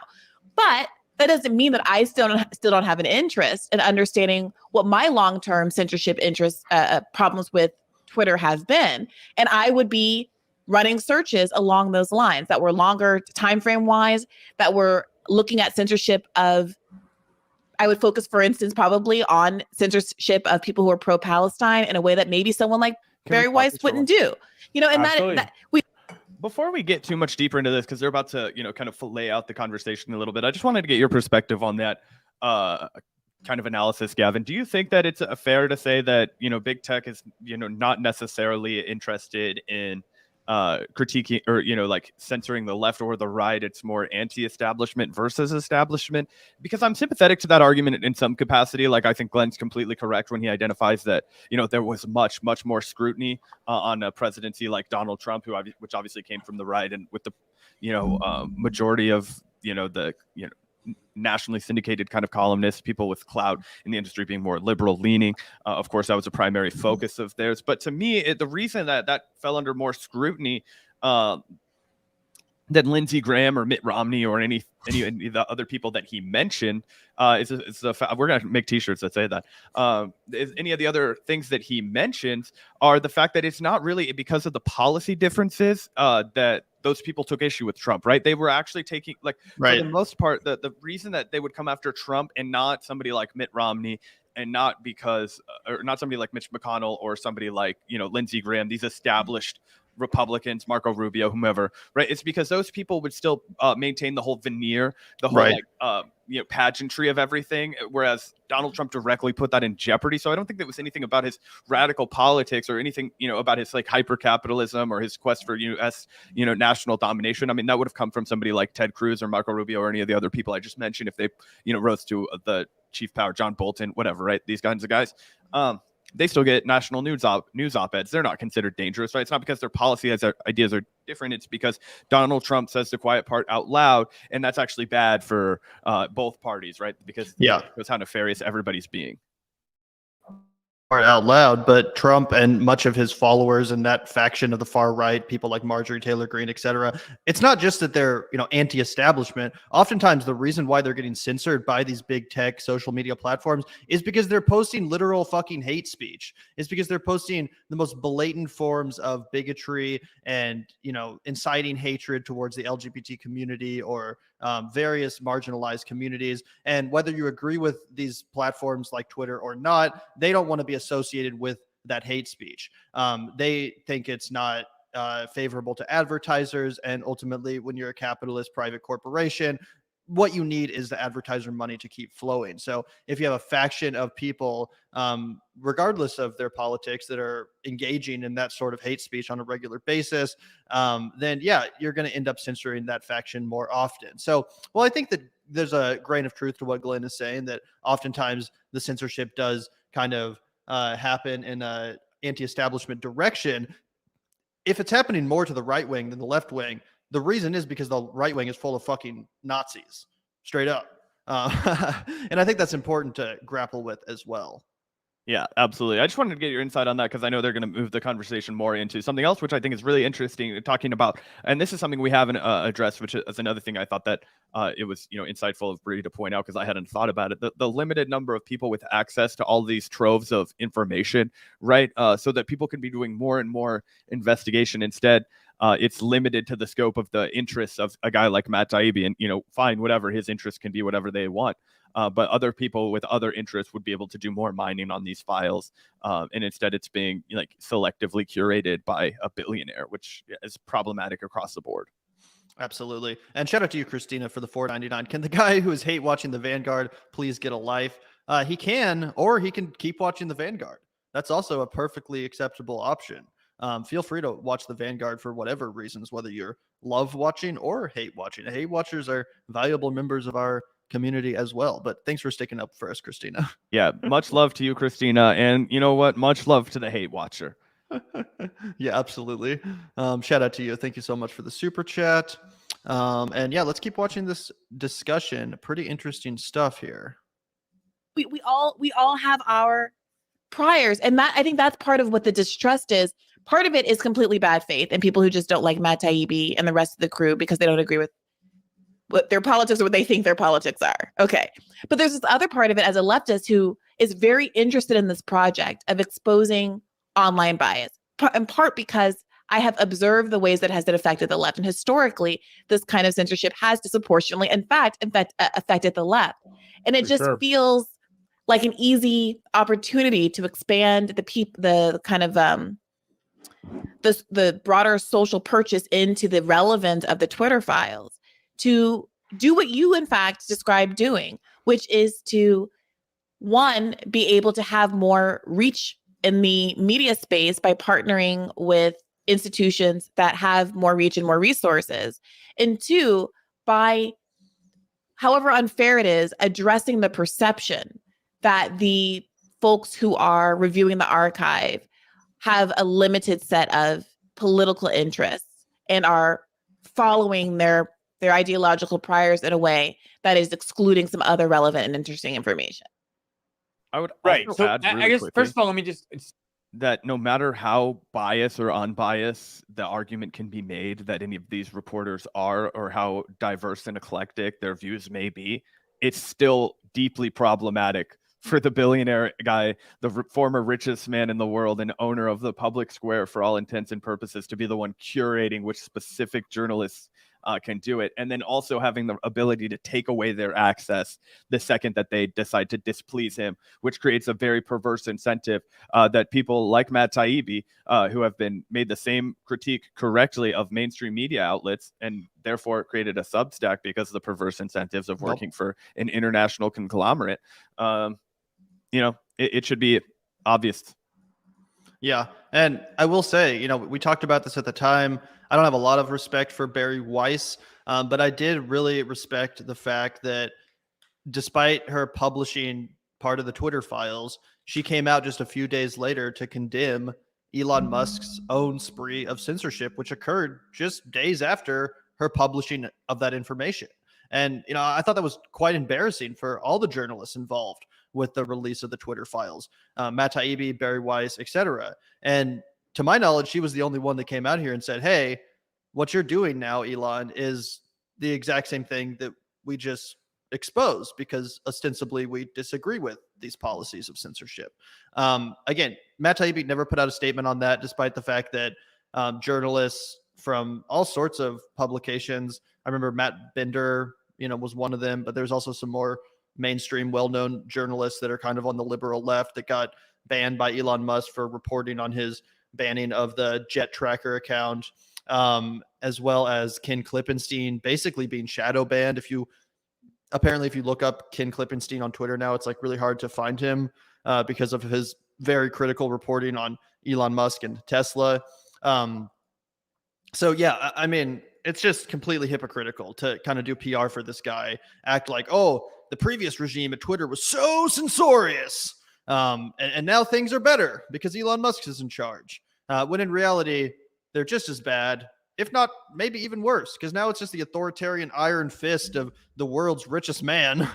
S5: But that doesn't mean that I still don't have an interest in understanding what my long-term censorship interests, problems with Twitter has been. And I would be running searches along those lines that were longer time frame wise, that were looking at censorship of, I would focus, for instance, probably on censorship of people who are pro-Palestine in a way that maybe someone like Barry Weiss wouldn't do. And
S1: before we get too much deeper into this, because they're about to, kind of lay out the conversation a little bit, I just wanted to get your perspective on that kind of analysis, Gavin. Do you think that it's fair to say that, big tech is, not necessarily interested in critiquing or like censoring the left or the right? It's more anti-establishment versus establishment? Because I'm sympathetic to that argument in some capacity. Like, I think Glenn's completely correct when he identifies that there was much more scrutiny on a presidency like Donald Trump, which obviously came from the right, and with the majority of the nationally syndicated kind of columnists, people with clout in the industry being more liberal leaning. Of course, that was a primary focus of theirs. But to me, the reason that fell under more scrutiny than Lindsey Graham or Mitt Romney or any of the other people that he mentioned is the fact, we're going to make t-shirts that say that, any of the other things that he mentioned are the fact that it's not really because of the policy differences that those people took issue with Trump, right? They were actually taking, like, for the most part, the reason that they would come after Trump and not somebody like Mitt Romney, and not because, or not somebody like Mitch McConnell or somebody like, Lindsey Graham, these established Republicans, Marco Rubio, whomever, right? It's because those people would still maintain the whole veneer, the whole
S2: Right.
S1: pageantry of everything, whereas Donald Trump directly put that in jeopardy. So I don't think there was anything about his radical politics or anything, about his like hyper capitalism or his quest for U.S. National domination. I mean, that would have come from somebody like Ted Cruz or Marco Rubio or any of the other people I just mentioned if they, rose to the chief power, John Bolton, whatever, right? These kinds of guys. They still get national news op-eds. They're not considered dangerous, right? It's not because their policy ideas are different. It's because Donald Trump says the quiet part out loud, and that's actually bad for both parties, right? Because that's how nefarious everybody's being.
S2: Out loud, but Trump and much of his followers and that faction of the far right, people like Marjorie Taylor Greene, etc., it's not just that they're anti-establishment. Oftentimes the reason why they're getting censored by these big tech social media platforms is because they're posting literal fucking hate speech. It's because they're posting the most blatant forms of bigotry and inciting hatred towards the LGBT community or various marginalized communities. And whether you agree with these platforms like Twitter or not, they don't want to be associated with that hate speech. They think it's not favorable to advertisers. And ultimately, when you're a capitalist private corporation, what you need is the advertiser money to keep flowing. So if you have a faction of people, regardless of their politics, that are engaging in that sort of hate speech on a regular basis, then you're going to end up censoring that faction more often. So, I think that there's a grain of truth to what Glenn is saying, that oftentimes the censorship does kind of happen in a anti-establishment direction. If it's happening more to the right wing than the left wing, the reason is because the right wing is full of fucking Nazis, straight up. And I think that's important to grapple with as well.
S1: Yeah, absolutely. I just wanted to get your insight on that because I know they're going to move the conversation more into something else, which I think is really interesting, talking about, and this is something we haven't addressed, which is another thing I thought that it was, insightful of Bree to point out because I hadn't thought about it. The limited number of people with access to all these troves of information, right? So that people can be doing more and more investigation instead. It's limited to the scope of the interests of a guy like Matt Taibbi, and fine, whatever his interests can be, whatever they want. But other people with other interests would be able to do more mining on these files, and instead it's being selectively curated by a billionaire, which is problematic across the board.
S2: Absolutely. And shout out to you, Christina, for the $4.99. Can the guy who is hate watching the Vanguard please get a life? He can, or he can keep watching the Vanguard. That's also a perfectly acceptable option. Feel free to watch the Vanguard for whatever reasons, whether you're love watching or hate watching. Hate watchers are valuable members of our community as well. But thanks for sticking up for us, Christina.
S1: Yeah, much love to you, Christina. And you know what? Much love to the hate watcher.
S2: Yeah, absolutely. Shout out to you. Thank you so much for the super chat. And let's keep watching this discussion. Pretty interesting stuff here.
S5: We all have our priors, and that, I think that's part of what the distrust is. Part of it is completely bad faith and people who just don't like Matt Taibbi and the rest of the crew because they don't agree with what their politics or what they think their politics are. Okay. But there's this other part of it as a leftist who is very interested in this project of exposing online bias, in part because I have observed the ways that has it affected the left. And historically, this kind of censorship has disproportionately, in fact, affected the left. And it just feels like an easy opportunity to expand the kind of the broader social purchase into the relevance of the Twitter files to do what you, in fact, described doing, which is to, one, be able to have more reach in the media space by partnering with institutions that have more reach and more resources. And two, by, however unfair it is, addressing the perception that the folks who are reviewing the archive have a limited set of political interests and are following their ideological priors in a way that is excluding some other relevant and interesting information.
S1: I would
S4: So
S1: add really
S4: I guess,
S1: quickly
S4: first of all, let me just...
S1: that no matter how biased or unbiased the argument can be made that any of these reporters are, or how diverse and eclectic their views may be, it's still deeply problematic for the billionaire guy, the former richest man in the world and owner of the public square for all intents and purposes, to be the one curating which specific journalists can do it. And then also having the ability to take away their access the second that they decide to displease him, which creates a very perverse incentive that people like Matt Taibbi, who have been made the same critique correctly of mainstream media outlets, and therefore created a Substack because of the perverse incentives of working for an international conglomerate. It should be obvious.
S2: Yeah. And I will say, we talked about this at the time. I don't have a lot of respect for Bari Weiss, but I did really respect the fact that despite her publishing part of the Twitter files, she came out just a few days later to condemn Elon Musk's own spree of censorship, which occurred just days after her publishing of that information. And, I thought that was quite embarrassing for all the journalists involved with the release of the Twitter files, Matt Taibbi, Bari Weiss, etc. And to my knowledge, she was the only one that came out here and said, hey, what you're doing now, Elon, is the exact same thing that we just exposed, because ostensibly we disagree with these policies of censorship. Again, Matt Taibbi never put out a statement on that, despite the fact that journalists from all sorts of publications, I remember Matt Bender, was one of them, but there's also some more mainstream well-known journalists that are kind of on the liberal left that got banned by Elon Musk for reporting on his banning of the Jet Tracker account, as well as Ken Klippenstein basically being shadow banned. If you look up Ken Klippenstein on Twitter now, it's like really hard to find him because of his very critical reporting on Elon Musk and Tesla. So yeah, I mean, it's just completely hypocritical to kind of do PR for this guy, act like, oh, the previous regime at Twitter was so censorious. And now things are better because Elon Musk is in charge. When in reality, they're just as bad, if not maybe even worse, because now it's just the authoritarian iron fist of the world's richest man,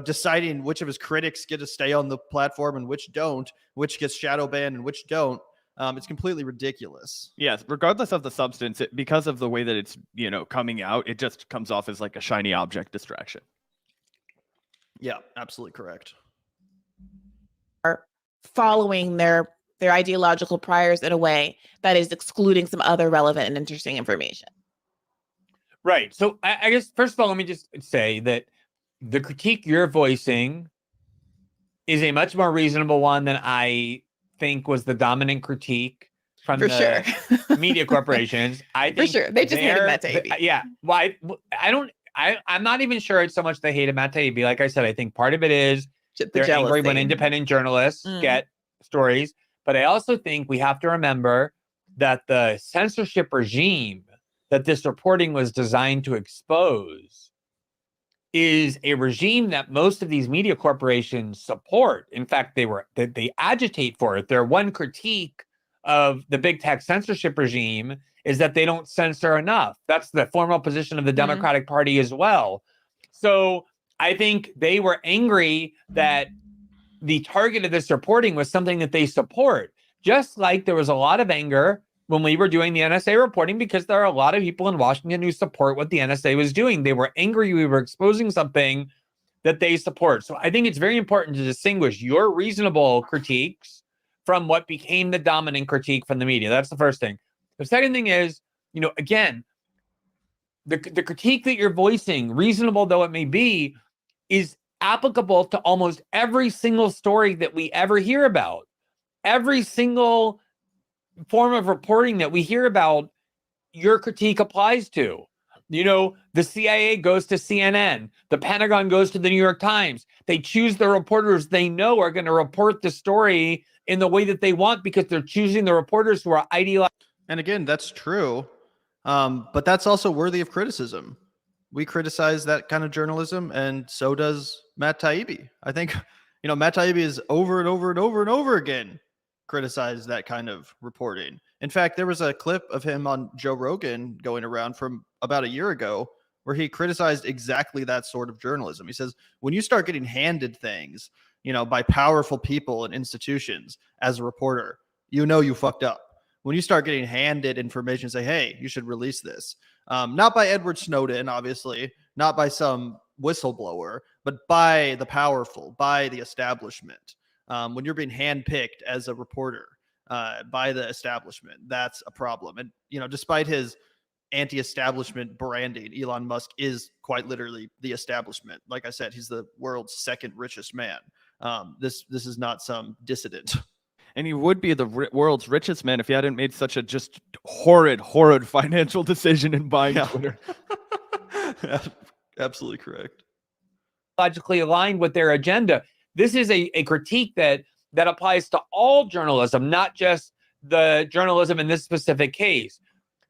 S2: deciding which of his critics get to stay on the platform and which don't, which gets shadow banned and which don't. It's completely ridiculous.
S1: Yes, regardless of the substance, because of the way that it's, coming out, it just comes off as like a shiny object distraction.
S2: Yeah, absolutely correct.
S5: Are following their ideological priors in a way that is excluding some other relevant and interesting information.
S4: Right. So I guess, first of all, let me just say that the critique you're voicing is a much more reasonable one than I think was the dominant critique from media corporations. I think
S5: for sure they just hated Matt Taibbi.
S4: Yeah. Well, I'm not even sure it's so much they hated Matt Taibbi. Like I said, I think part of it is they're angry when independent journalists get stories. But I also think we have to remember that the censorship regime that this reporting was designed to expose is a regime that most of these media corporations support. In fact, they agitate for it. Their one critique of the big tech censorship regime is that they don't censor enough. That's the formal position of the Democratic Party as well. So I think they were angry that the target of this reporting was something that they support. Just like there was a lot of anger when we were doing the NSA reporting, because there are a lot of people in Washington who support what the NSA was doing. They were angry we were exposing something that they support. So I think it's very important to distinguish your reasonable critiques from what became the dominant critique from the media. That's the first thing. The second thing is, again, the critique that you're voicing, reasonable though it may be, is applicable to almost every single story that we ever hear about. Every single form of reporting that we hear about, your critique applies to. The CIA goes to CNN. The Pentagon goes to the New York Times. They choose the reporters they know are going to report the story in the way that they want because they're choosing the reporters who are ideologized. And
S2: again, that's true. But that's also worthy of criticism. We criticize that kind of journalism, and so does Matt Taibbi. I think, Matt Taibbi is over and over and over and over again criticized that kind of reporting. In fact, there was a clip of him on Joe Rogan going around from about a year ago where he criticized exactly that sort of journalism. He says, when you start getting handed things, by powerful people and institutions as a reporter, you fucked up. When you start getting handed information, say, hey, you should release this. Not by Edward Snowden, obviously, not by some whistleblower, but by the powerful, by the establishment. When you're being handpicked as a reporter by the establishment, that's a problem. And, despite his anti-establishment branding. Elon Musk is quite literally the establishment. Like I said, he's the world's second richest man. This is not some dissident.
S1: And he would be the world's richest man if he hadn't made such a just horrid financial decision in buying Twitter.
S2: Absolutely correct.
S4: Logically aligned with their agenda. This is a critique that applies to all journalism, not just the journalism in this specific case.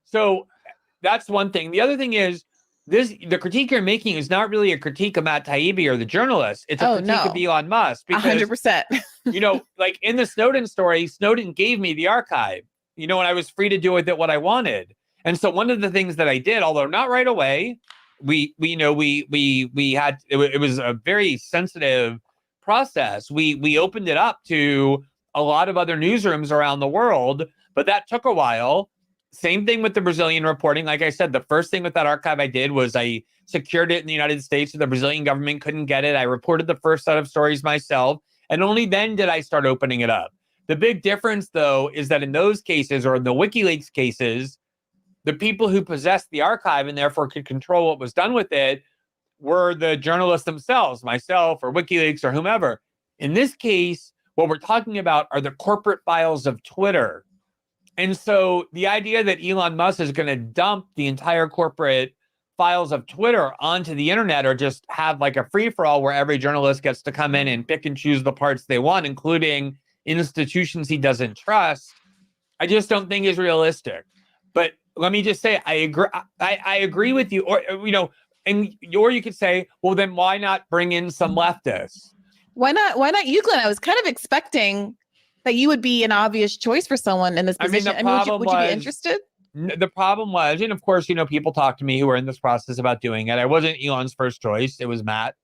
S4: So that's one thing. The other thing is the critique you're making is not really a critique of Matt Taibbi or the journalist. It's a critique of Elon Musk. Because,
S5: 100%.
S4: like in the Snowden story, Snowden gave me the archive, and I was free to do with it what I wanted. And so one of the things that I did, although not right away, we had, it was a very sensitive process. We opened it up to a lot of other newsrooms around the world, but that took a while. Same thing with the Brazilian reporting. Like I said, the first thing with that archive I did was I secured it in the United States so the Brazilian government couldn't get it. I reported the first set of stories myself, and only then did I start opening it up. The big difference, though, is that in those cases, or in the WikiLeaks cases, the people who possessed the archive and therefore could control what was done with it were the journalists themselves, myself or WikiLeaks or whomever. In this case, what we're talking about are the corporate files of Twitter. And so the idea that Elon Musk is going to dump the entire corporate files of Twitter onto the internet, or just have like a free-for-all where every journalist gets to come in and pick and choose the parts they want, including institutions he doesn't trust, I just don't think is realistic. But let me just say, I agree. I agree with you, or you could say, well, then why not bring in some leftists?
S5: Why not you, Glenn? I was kind of expecting that you would be an obvious choice for someone in this position. Would you be interested?
S4: The problem was, and of course, people talk to me who are in this process about doing it. I wasn't Elon's first choice. It was Matt.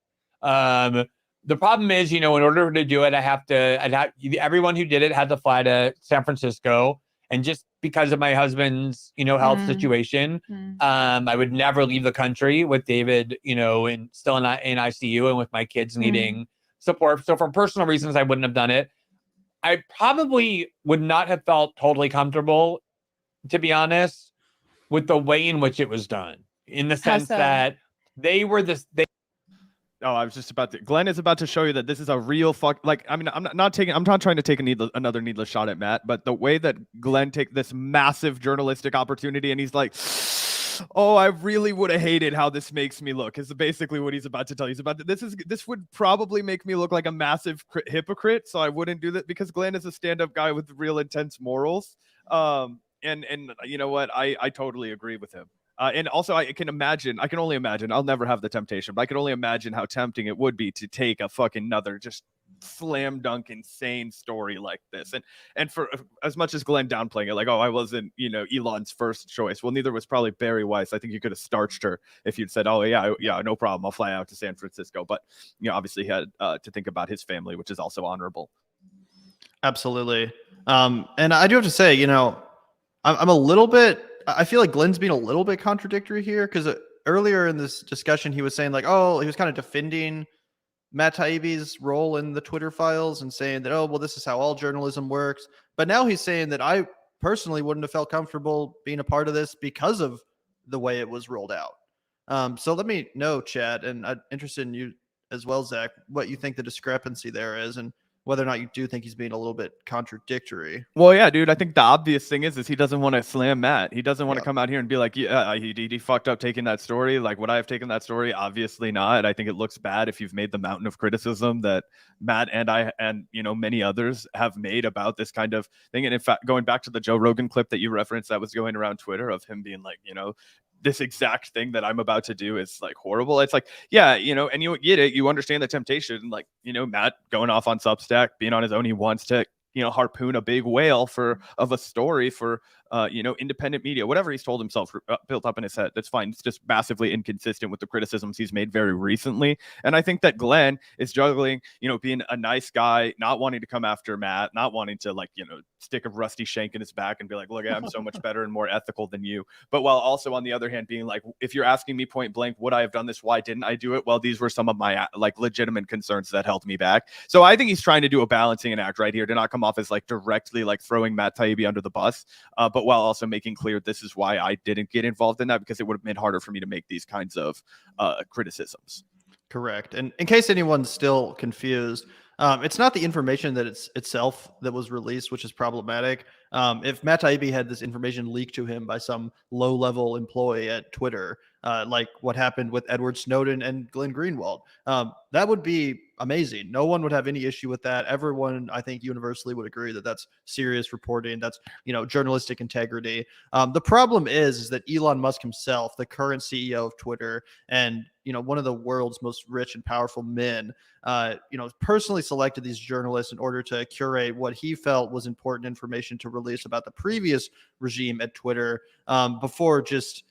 S4: The problem is, in order to do it, everyone who did it had to fly to San Francisco. And just because of my husband's, health situation, I would never leave the country with David, and still in ICU, and with my kids needing support. So for personal reasons, I wouldn't have done it. I probably would not have felt totally comfortable, to be honest, with the way in which it was done, in the sense that they were
S1: Oh, I was just about to. Glenn is about to show you that this is a real I'm not trying to take another needless shot at Matt, but the way that Glenn take this massive journalistic opportunity and he's like, oh, I really would have hated how this makes me look, is basically what he's about to tell you. He's about to, this would probably make me look like a massive hypocrite, so I wouldn't do that, because Glenn is a stand-up guy with real intense morals. And you know what? I totally agree with him. And also, I can only imagine, I'll never have the temptation, but I can only imagine how tempting it would be to take a fucking another just slam dunk insane story like this. And for as much as Glenn downplaying it, like, oh, I wasn't, Elon's first choice. Well, neither was probably Barry Weiss. I think you could have starched her if you'd said, oh, yeah, no problem, I'll fly out to San Francisco. But, obviously he had to think about his family, which is also honorable.
S2: Absolutely. And I do have to say, I'm a little bit, I feel like Glenn's being a little bit contradictory here, because earlier in this discussion, he was saying like, oh, he was kind of defending Matt Taibbi's role in the Twitter files and saying that, oh, well, this is how all journalism works. But now he's saying that I personally wouldn't have felt comfortable being a part of this because of the way it was rolled out. So let me know, Chad, and I'm interested in you as well, Zach, what you think the discrepancy there is, and whether or not you do think he's being a little bit contradictory.
S1: Well, yeah, dude, I think the obvious thing is he doesn't want to slam Matt. He doesn't want to come out here and be like, yeah, he fucked up taking that story. Like, would I have taken that story? Obviously not. I think it looks bad if you've made the mountain of criticism that Matt and I and, many others have made about this kind of thing. And in fact, going back to the Joe Rogan clip that you referenced that was going around Twitter of him being like, this exact thing that I'm about to do is like horrible. It's like, yeah, and you get it. You understand the temptation. Like, Matt going off on Substack, being on his own. He wants to, harpoon a big whale of a story for, independent media, whatever he's told himself built up in his head. That's fine. It's just massively inconsistent with the criticisms he's made very recently. And I think that Glenn is juggling, being a nice guy, not wanting to come after Matt, not wanting to stick a rusty shank in his back and be like, look, I'm so much better and more ethical than you. But while also on the other hand being like, if you're asking me point blank, would I have done this? Why didn't I do it? Well, these were some of my like legitimate concerns that held me back. So I think he's trying to do a balancing act right here to not come off as like directly like throwing Matt Taibbi under the bus, but while also making clear this is why I didn't get involved in that, because it would have been harder for me to make these kinds of criticisms.
S2: Correct. And in case anyone's still confused, it's not the information that itself that was released, which is problematic. If Matt Taibbi had this information leaked to him by some low-level employee at Twitter, like what happened with Edward Snowden and Glenn Greenwald, that would be amazing. No one would have any issue with that. Everyone, I think, universally would agree that that's serious reporting. That's, journalistic integrity. The problem is that Elon Musk himself, the current CEO of Twitter, and one of the world's most rich and powerful men, personally selected these journalists in order to curate what he felt was important information to release about the previous regime at Twitter, before just,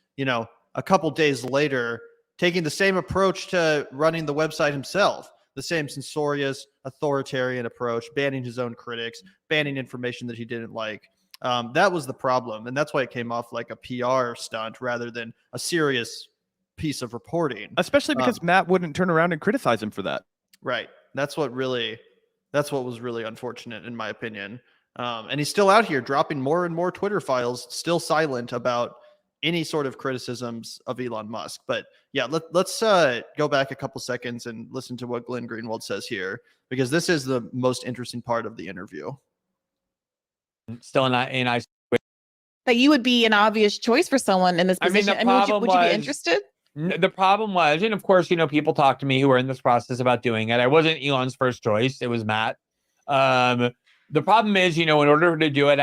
S2: a couple days later, taking the same approach to running the website himself, the same censorious, authoritarian approach, banning his own critics, banning information that he didn't like. That was the problem. And that's why it came off like a PR stunt rather than a serious piece of reporting.
S1: Especially because Matt wouldn't turn around and criticize him for that.
S2: Right. That's what was really unfortunate, in my opinion. And he's still out here dropping more and more Twitter files, still silent about any sort of criticisms of Elon Musk. But yeah, let's go back a couple seconds and listen to what Glenn Greenwald says here, because this is the most interesting part of the interview.
S4: Still in I
S5: That you would be an obvious choice for someone in this position. Would you be interested?
S4: The problem was, and of course, people talk to me who are in this process about doing it. I wasn't Elon's first choice. It was Matt. The problem is, in order to do it,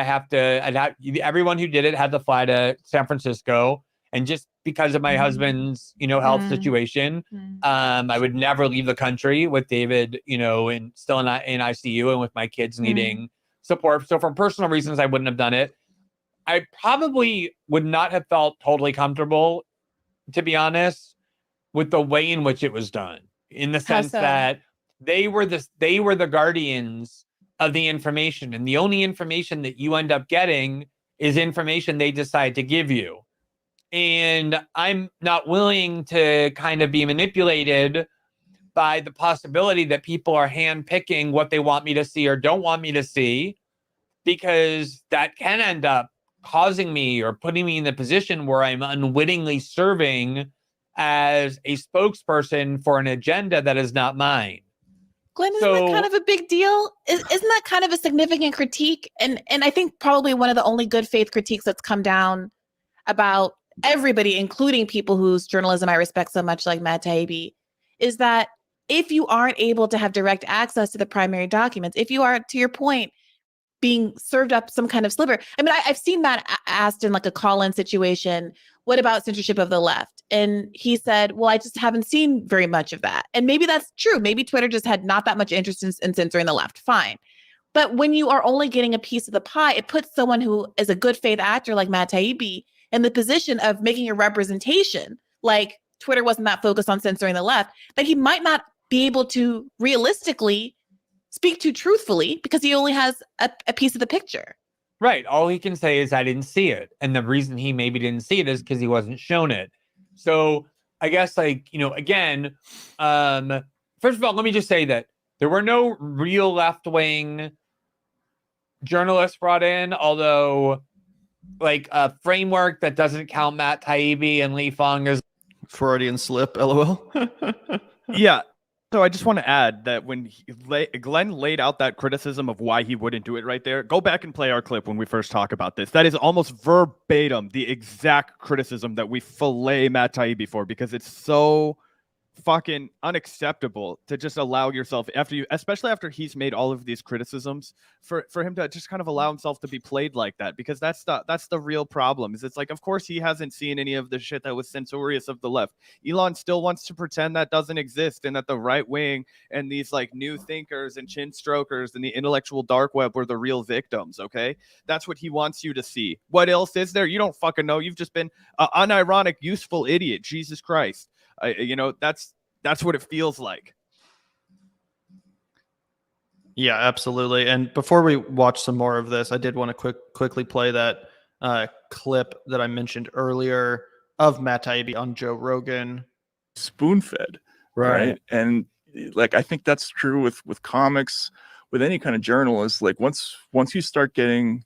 S4: everyone who did it had to fly to San Francisco. And just because of my husband's, health situation, I would never leave the country with David, and still in ICU and with my kids needing support. So for personal reasons, I wouldn't have done it. I probably would not have felt totally comfortable, to be honest, with the way in which it was done, in the sense that they were the guardians of the information, and the only information that you end up getting is information they decide to give you. And I'm not willing to kind of be manipulated by the possibility that people are handpicking what they want me to see or don't want me to see, because that can end up causing me or putting me in the position where I'm unwittingly serving as a spokesperson for an agenda that is not mine.
S5: Glenn, isn't that kind of a big deal? Isn't that kind of a significant critique? And I think probably one of the only good faith critiques that's come down about everybody, including people whose journalism I respect so much, like Matt Taibbi, is that if you aren't able to have direct access to the primary documents, if you are, to your point, being served up some kind of sliver. I mean, I've seen Matt asked in like a call-in situation, what about censorship of the left? And he said, well, I just haven't seen very much of that. And maybe that's true. Maybe Twitter just had not that much interest in censoring the left. Fine. But when you are only getting a piece of the pie, it puts someone who is a good faith actor like Matt Taibbi in the position of making a representation, like Twitter wasn't that focused on censoring the left, that he might not be able to realistically speak to truthfully because he only has a piece of the picture.
S4: Right. All he can say is, I didn't see it. And the reason he maybe didn't see it is because he wasn't shown it. So I guess, again, first of all, let me just say that there were no real left-wing journalists brought in, although a framework that doesn't count Matt Taibbi and Lee Fang as
S2: Freudian slip, LOL.
S1: Yeah. So I just want to add that when Glenn laid out that criticism of why he wouldn't do it right there, go back and play our clip when we first talk about this. That is almost verbatim the exact criticism that we fillet Matt Taibbi for, because it's so fucking unacceptable to just allow yourself, especially after he's made all of these criticisms, for him to just kind of allow himself to be played like that, because that's the real problem. Is it's like, of course he hasn't seen any of the shit that was censorious of the left. Elon still wants to pretend that doesn't exist, and that the right wing and these new thinkers and chin strokers and the intellectual dark web were the real victims. Okay, that's what he wants you to see. What else is there? You don't fucking know. You've just been an unironic useful idiot. Jesus Christ. That's what it feels like.
S2: Yeah, absolutely. And before we watch some more of this, I did want to quickly play that clip that I mentioned earlier of Matt Taibbi on Joe Rogan.
S6: Spoon-fed, right? And like I think that's true with comics, with any kind of journalist. Like once you start getting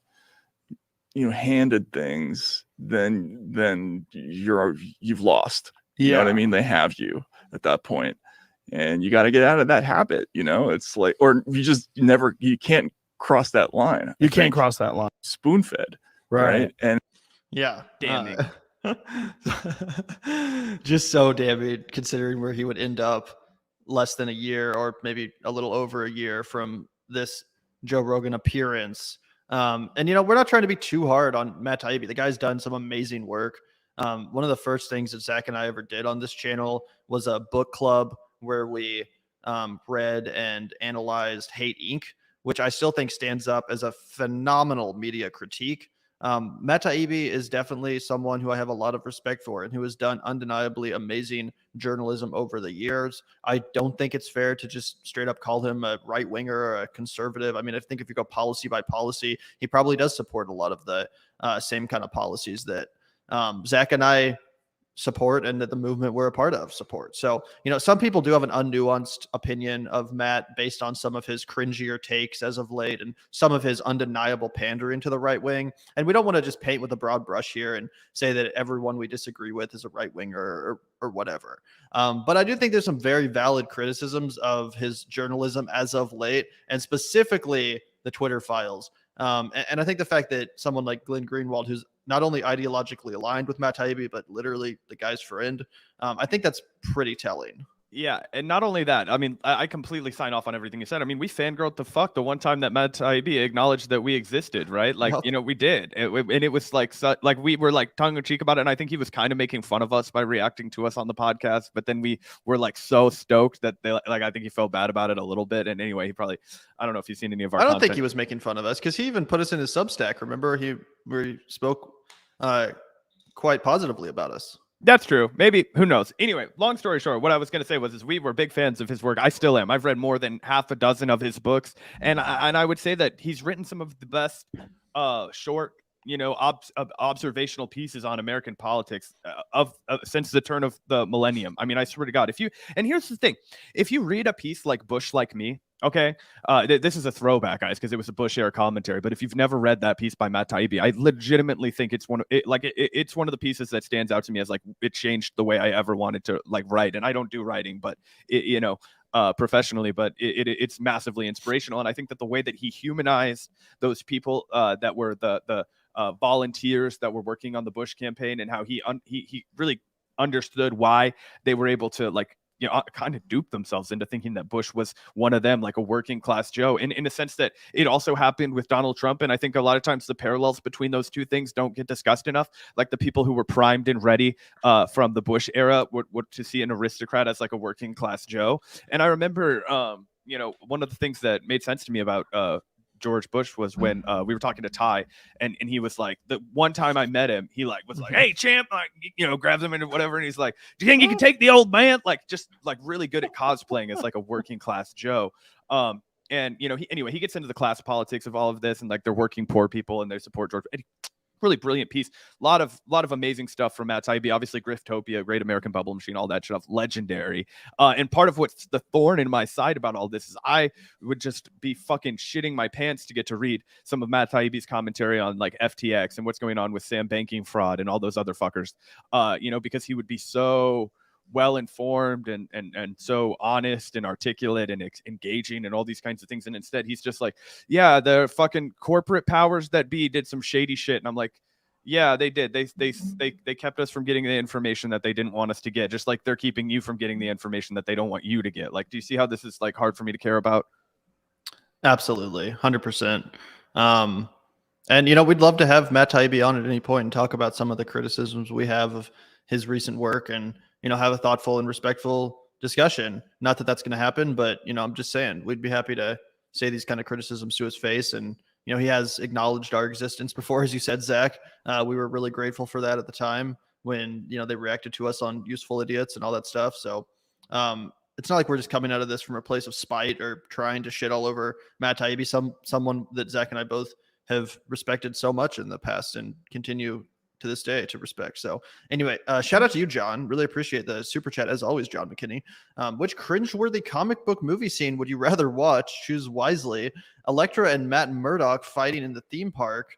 S6: handed things, then you've lost. You know what I mean? They have you at that point, and you got to get out of that habit. It's like, or you can't cross that line.
S7: You can't cross that line.
S6: Spoon-fed, right? And
S2: Yeah,
S1: Damning.
S2: Just so damning, considering where he would end up less than a year, or maybe a little over a year from this Joe Rogan appearance. And we're not trying to be too hard on Matt Taibbi. The guy's done some amazing work. One of the first things that Zach and I ever did on this channel was a book club where we read and analyzed Hate Inc., which I still think stands up as a phenomenal media critique. Matt Taibbi is definitely someone who I have a lot of respect for and who has done undeniably amazing journalism over the years. I don't think it's fair to just straight up call him a right winger or a conservative. I mean, I think if you go policy by policy, he probably does support a lot of the same kind of policies that Zach and I support and that the movement we're a part of support. So, some people do have an unnuanced opinion of Matt based on some of his cringier takes as of late and some of his undeniable pandering to the right wing. And we don't want to just paint with a broad brush here and say that everyone we disagree with is a right winger or whatever. But I do think there's some very valid criticisms of his journalism as of late, and specifically the Twitter files. And I think the fact that someone like Glenn Greenwald, who's not only ideologically aligned with Matt Taibbi, but literally the guy's friend, I think that's pretty telling.
S1: Yeah, and not only that, I mean, I completely sign off on everything you said. I mean, we fangirled the fuck the one time that Matt Taibbi acknowledged that we existed, right? Like, we did. And it was like we were like tongue-in-cheek about it, and I think he was kind of making fun of us by reacting to us on the podcast, but then we were like so stoked that I think he felt bad about it a little bit. And anyway, I don't know if you've seen any of our
S2: content. Think he was making fun of us, because he even put us in his Substack. Remember, where he spoke quite positively about us.
S1: That's true. Maybe. Who knows? Anyway, long story short, what I was going to say is we were big fans of his work. I still am. I've read more than half a dozen of his books. And I would say that he's written some of the best short, observational pieces on American politics since the turn of the millennium. I mean, I swear to God, and here's the thing, if you read a piece like Bush Like Me, okay, this is a throwback, guys, because it was a Bush era commentary. But if you've never read that piece by Matt Taibbi, I legitimately think it's one of the pieces that stands out to me as like it changed the way I ever wanted to like write. And I don't do writing, but professionally, but it's massively inspirational. And I think that the way that he humanized those people that were the volunteers that were working on the Bush campaign, and how he really understood why they were able to kind of dupe themselves into thinking that Bush was one of them, like a working class Joe, in a sense that it also happened with Donald Trump. And I think a lot of times the parallels between those two things don't get discussed enough. Like the people who were primed and ready from the Bush era would to see an aristocrat as like a working class Joe. And I remember, one of the things that made sense to me about George Bush was when we were talking to Ty, and he was like, the one time I met him, he was like, "Hey champ," grabs him and whatever, and he's like, "Do you think you can take the old man?" Just really good at cosplaying as like a working class Joe. And he gets into the class politics of all of this, and like they're working poor people and they support George. Really brilliant piece. A lot of amazing stuff from Matt Taibbi. Obviously, Griftopia, Great American Bubble Machine, all that stuff, legendary. And part of what's the thorn in my side about all this is I would just be fucking shitting my pants to get to read some of Matt Taibbi's commentary on like FTX and what's going on with Sam banking fraud and all those other fuckers. Because he would be so well informed and so honest and articulate and engaging and all these kinds of things, and instead he's just like, yeah, the fucking corporate powers that be did some shady shit. And I'm like, yeah, they did. They kept us from getting the information that they didn't want us to get, just like they're keeping you from getting the information that they don't want you to get. Like, do you see how this is like hard for me to care about?
S2: Absolutely, 100%. And we'd love to have Matt Taibbi on at any point and talk about some of the criticisms we have of his recent work, and have a thoughtful and respectful discussion. Not that that's going to happen, but I'm just saying we'd be happy to say these kind of criticisms to his face. And he has acknowledged our existence before, as you said, Zach. We were really grateful for that at the time when they reacted to us on Useful Idiots and all that stuff. So it's not like we're just coming out of this from a place of spite or trying to shit all over Matt Taibbi, someone that Zach and I both have respected so much in the past and continue to this day to respect. So anyway, shout out to you, John. Really appreciate the super chat as always, John McKinney. Which cringeworthy comic book movie scene would you rather watch? Choose wisely. Elektra and Matt Murdock fighting in the theme park.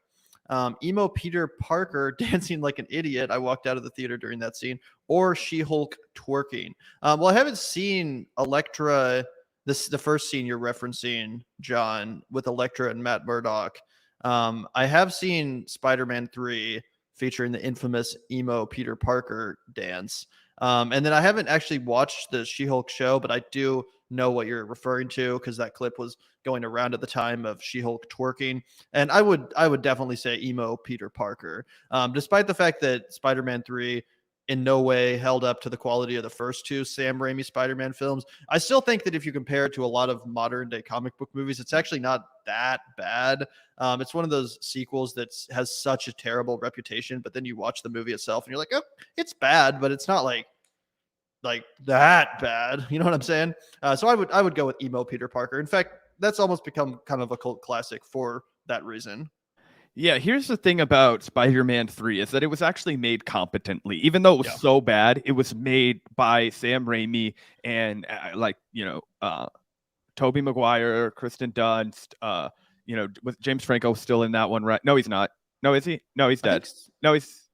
S2: Emo Peter Parker dancing like an idiot. I walked out of the theater during that scene. Or She-Hulk twerking. Well, I haven't seen Elektra. The first scene you're referencing, John, with Elektra and Matt Murdock. I have seen Spider-Man 3 featuring the infamous emo Peter Parker dance. And then I haven't actually watched the She-Hulk show, but I do know what you're referring to because that clip was going around at the time of She-Hulk twerking. And I would definitely say emo Peter Parker. Despite the fact that Spider-Man 3 in no way held up to the quality of the first two Sam Raimi Spider-Man films, I still think that if you compare it to a lot of modern day comic book movies, it's actually not that bad. It's one of those sequels that has such a terrible reputation, but then you watch the movie itself and you're like, oh, it's bad, but it's not like that bad. You know what I'm saying? So I would go with emo Peter Parker. In fact, that's almost become kind of a cult classic for that reason.
S1: Yeah, here's the thing about Spider-Man 3 is that it was actually made competently. Even though it was so bad, it was made by Sam Raimi and Tobey Maguire, Kristen Dunst, with James Franco still in that one, right? No, he's not. No, is he? No, he's dead. No, he's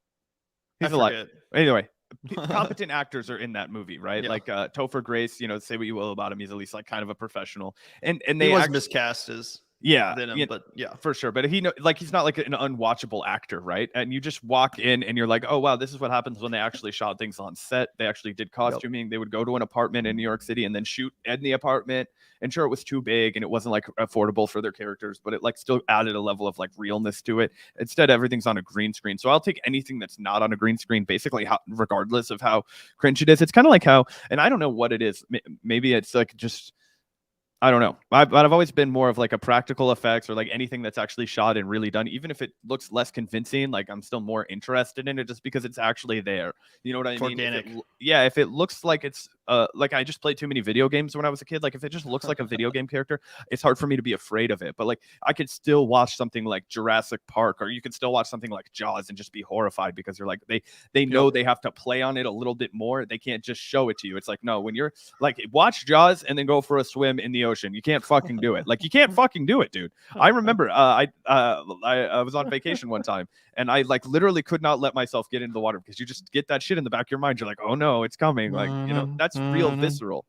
S1: alive. Anyway, competent actors are in that movie, right? Like Topher Grace, say what you will about him, he's at least like kind of a professional. And they
S2: was miscast as Venom, but
S1: for sure. But he's not like an unwatchable actor, right? And you just walk in and you're like, oh wow, this is what happens when they actually shot things on set. They actually did costuming. They would go to an apartment in New York City and then shoot in the apartment. And sure, it was too big and it wasn't like affordable for their characters, but it like still added a level of like realness to it. Instead, everything's on a green screen. So I'll take anything that's not on a green screen, basically, regardless of how cringe it is. It's kind of like how, and I don't know what it is. Maybe it's like just, I don't know. I've always been more of like a practical effects or like anything that's actually shot and really done. Even if it looks less convincing, like I'm still more interested in it just because it's actually there. You know what I mean?
S2: Organic.
S1: If it looks like it's like I just played too many video games when I was a kid. Like if it just looks like a video game character, it's hard for me to be afraid of it. But like I could still watch something like Jurassic Park, or you could still watch something like Jaws and just be horrified because you're like they know they have to play on it a little bit more. They can't just show it to you. It's like, no, when you're like watch Jaws and then go for a swim in the ocean, you can't fucking do it. Like you can't fucking do it, dude. I remember I was on vacation one time and I like literally could not let myself get into the water because you just get that shit in the back of your mind. You're like, oh no, it's coming. Like, that's real visceral.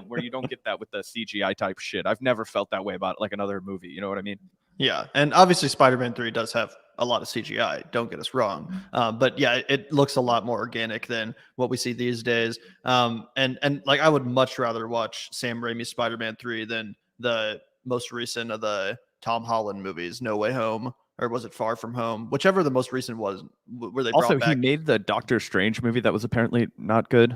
S1: Where you don't get that with the CGI type shit. I've never felt that way about like another movie. You know what I mean?
S2: Yeah, and obviously Spider-Man 3 does have a lot of CGI. Don't get us wrong, but yeah, it looks a lot more organic than what we see these days. And like I would much rather watch Sam Raimi's Spider-Man 3 than the most recent of the Tom Holland movies, No Way Home, or was it Far From Home? Whichever the most recent was, where they
S1: also
S2: brought back...
S1: he made the Doctor Strange movie that was apparently not good.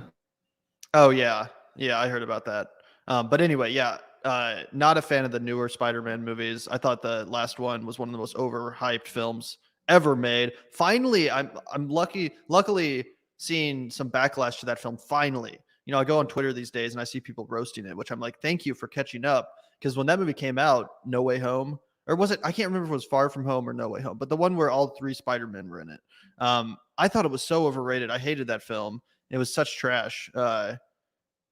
S2: Oh yeah, I heard about that. But anyway, not a fan of the newer Spider-Man movies. I thought the last one was one of the most overhyped films ever made. Finally, I'm luckily seeing some backlash to that film. Finally, I go on Twitter these days and I see people roasting it, which I'm like, thank you for catching up. Because when that movie came out, No Way Home, or was it? I can't remember if it was Far From Home or No Way Home, but the one where all three Spider-Men were in it. I thought it was so overrated. I hated that film. It was such trash.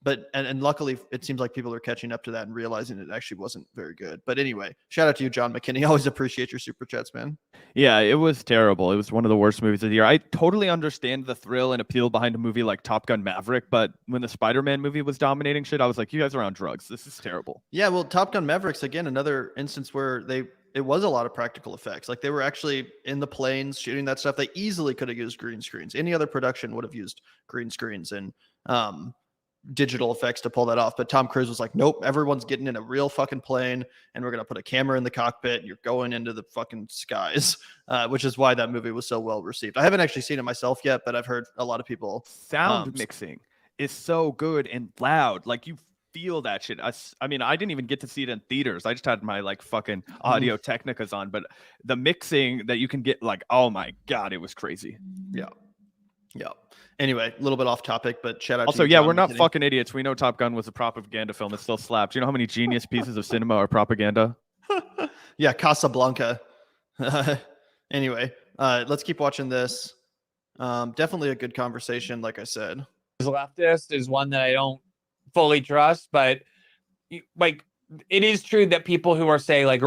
S2: But luckily, it seems like people are catching up to that and realizing it actually wasn't very good. But anyway, shout out to you, John McKinney. Always appreciate your super chats, man.
S1: Yeah, it was terrible. It was one of the worst movies of the year. I totally understand the thrill and appeal behind a movie like Top Gun Maverick, but when the Spider-Man movie was dominating shit, I was like, you guys are on drugs. This is terrible.
S2: Yeah, well, Top Gun Maverick's, again, another instance where it was a lot of practical effects. Like they were actually in the planes shooting that stuff. They easily could have used green screens. Any other production would have used green screens and digital effects to pull that off. But Tom Cruise was like, nope, everyone's getting in a real fucking plane and we're going to put a camera in the cockpit and you're going into the fucking skies, which is why that movie was so well received. I haven't actually seen it myself yet, but I've heard a lot of people.
S1: Sound mixing is so good and loud. Like you feel that shit. I mean, I didn't even get to see it in theaters. I just had my like fucking Audio Technicas on, but the mixing that you can get, like, oh my God, it was crazy.
S2: Yeah. Yeah. Anyway, a little bit off topic, but shout out
S1: Also,
S2: to you,
S1: yeah,
S2: John.
S1: we're
S2: I'm
S1: not
S2: kidding.
S1: fucking idiots. We know Top Gun was a propaganda film. It still slaps. You know how many genius pieces of cinema are propaganda?
S2: Yeah, Casablanca. Anyway, let's keep watching this. Definitely a good conversation, like I said.
S4: Leftist is one that I don't fully trust, but like it is true that people who are say like,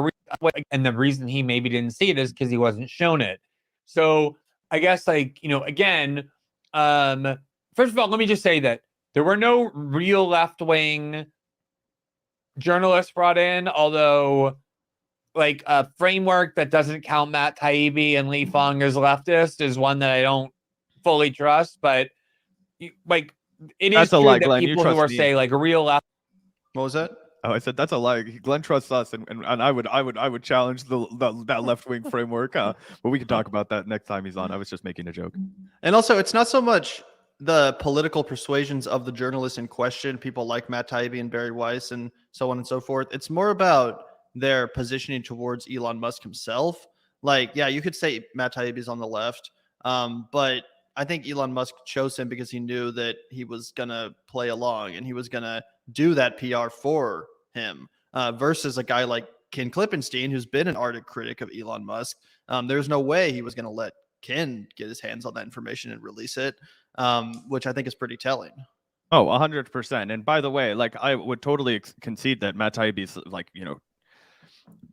S4: and the reason he maybe didn't see it is because he wasn't shown it. So I guess like, you know, again, first of all, let me just say that there were no real left-wing journalists brought in, although like a framework that doesn't count Matt Taibbi and Li Feng as leftist is one that I don't fully trust, but like it is true that
S1: Glenn.
S4: people who are say like a real left.
S2: What was that?
S1: Oh, I said that's a lie. Glenn trusts us, and I would challenge that left wing framework. But we can talk about that next time he's on. I was just making a joke.
S2: And also, it's not so much the political persuasions of the journalists in question, people like Matt Taibbi and Barry Weiss and so on and so forth. It's more about their positioning towards Elon Musk himself. Like, yeah, you could say Matt Taibbi is on the left, but I think Elon Musk chose him because he knew that he was going to play along and he was going to do that PR for him versus a guy like Ken Klippenstein, who's been an ardent critic of Elon Musk. There's no way he was going to let Ken get his hands on that information and release it, which I think is pretty telling.
S1: Oh, 100%. And by the way, like I would totally concede that Matt Taibbi's like, you know,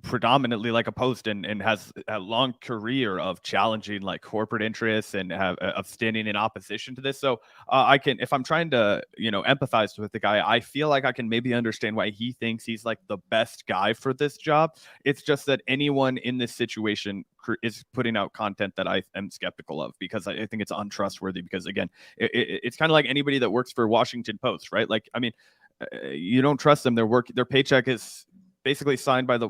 S1: predominantly like opposed and has a long career of challenging like corporate interests and of standing in opposition to this. So I can, if I'm trying to, you know, empathize with the guy, I feel like I can maybe understand why he thinks he's like the best guy for this job. It's just that anyone in this situation is putting out content that I am skeptical of because I think it's untrustworthy because again, it's kind of like anybody that works for Washington Post, right? Like, I mean, you don't trust them. Their paycheck is basically signed by the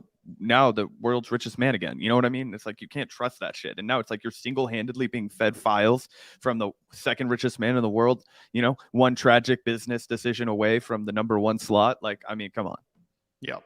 S1: world's richest man again. You know what I mean? It's like you can't trust that shit. And now it's like you're single-handedly being fed files from the second richest man in the world, you know, one tragic business decision away from the number one slot. Like, I mean, come on.
S2: Yep.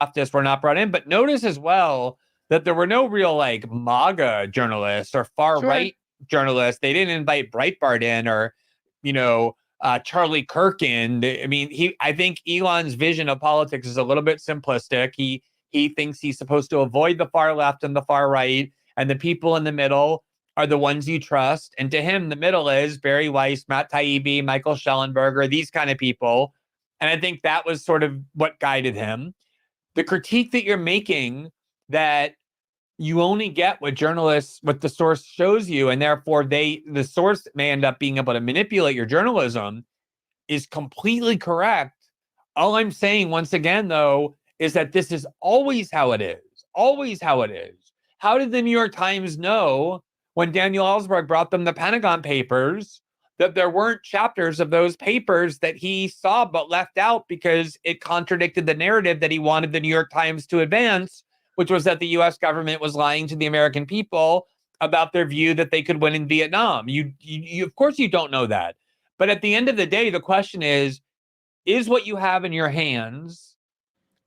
S4: Leftists were not brought in, but notice as well that there were no real like MAGA journalists or far-right journalists. They didn't invite Breitbart in or, you know, Charlie Kirk in. I mean, I think Elon's vision of politics is a little bit simplistic. He thinks he's supposed to avoid the far left and the far right, and the people in the middle are the ones you trust. And to him, the middle is Barry Weiss, Matt Taibbi, Michael Schellenberger, these kind of people. And I think that was sort of what guided him. The critique that you're making that you only get what the source shows you, and therefore the source may end up being able to manipulate your journalism is completely correct. All I'm saying once again, though, is that this is always how it is. Always how it is. How did the New York Times know when Daniel Ellsberg brought them the Pentagon Papers that there weren't chapters of those papers that he saw but left out because it contradicted the narrative that he wanted the New York Times to advance, which was that the U.S. government was lying to the American people about their view that they could win in Vietnam. You of course, you don't know that. But at the end of the day, the question is what you have in your hands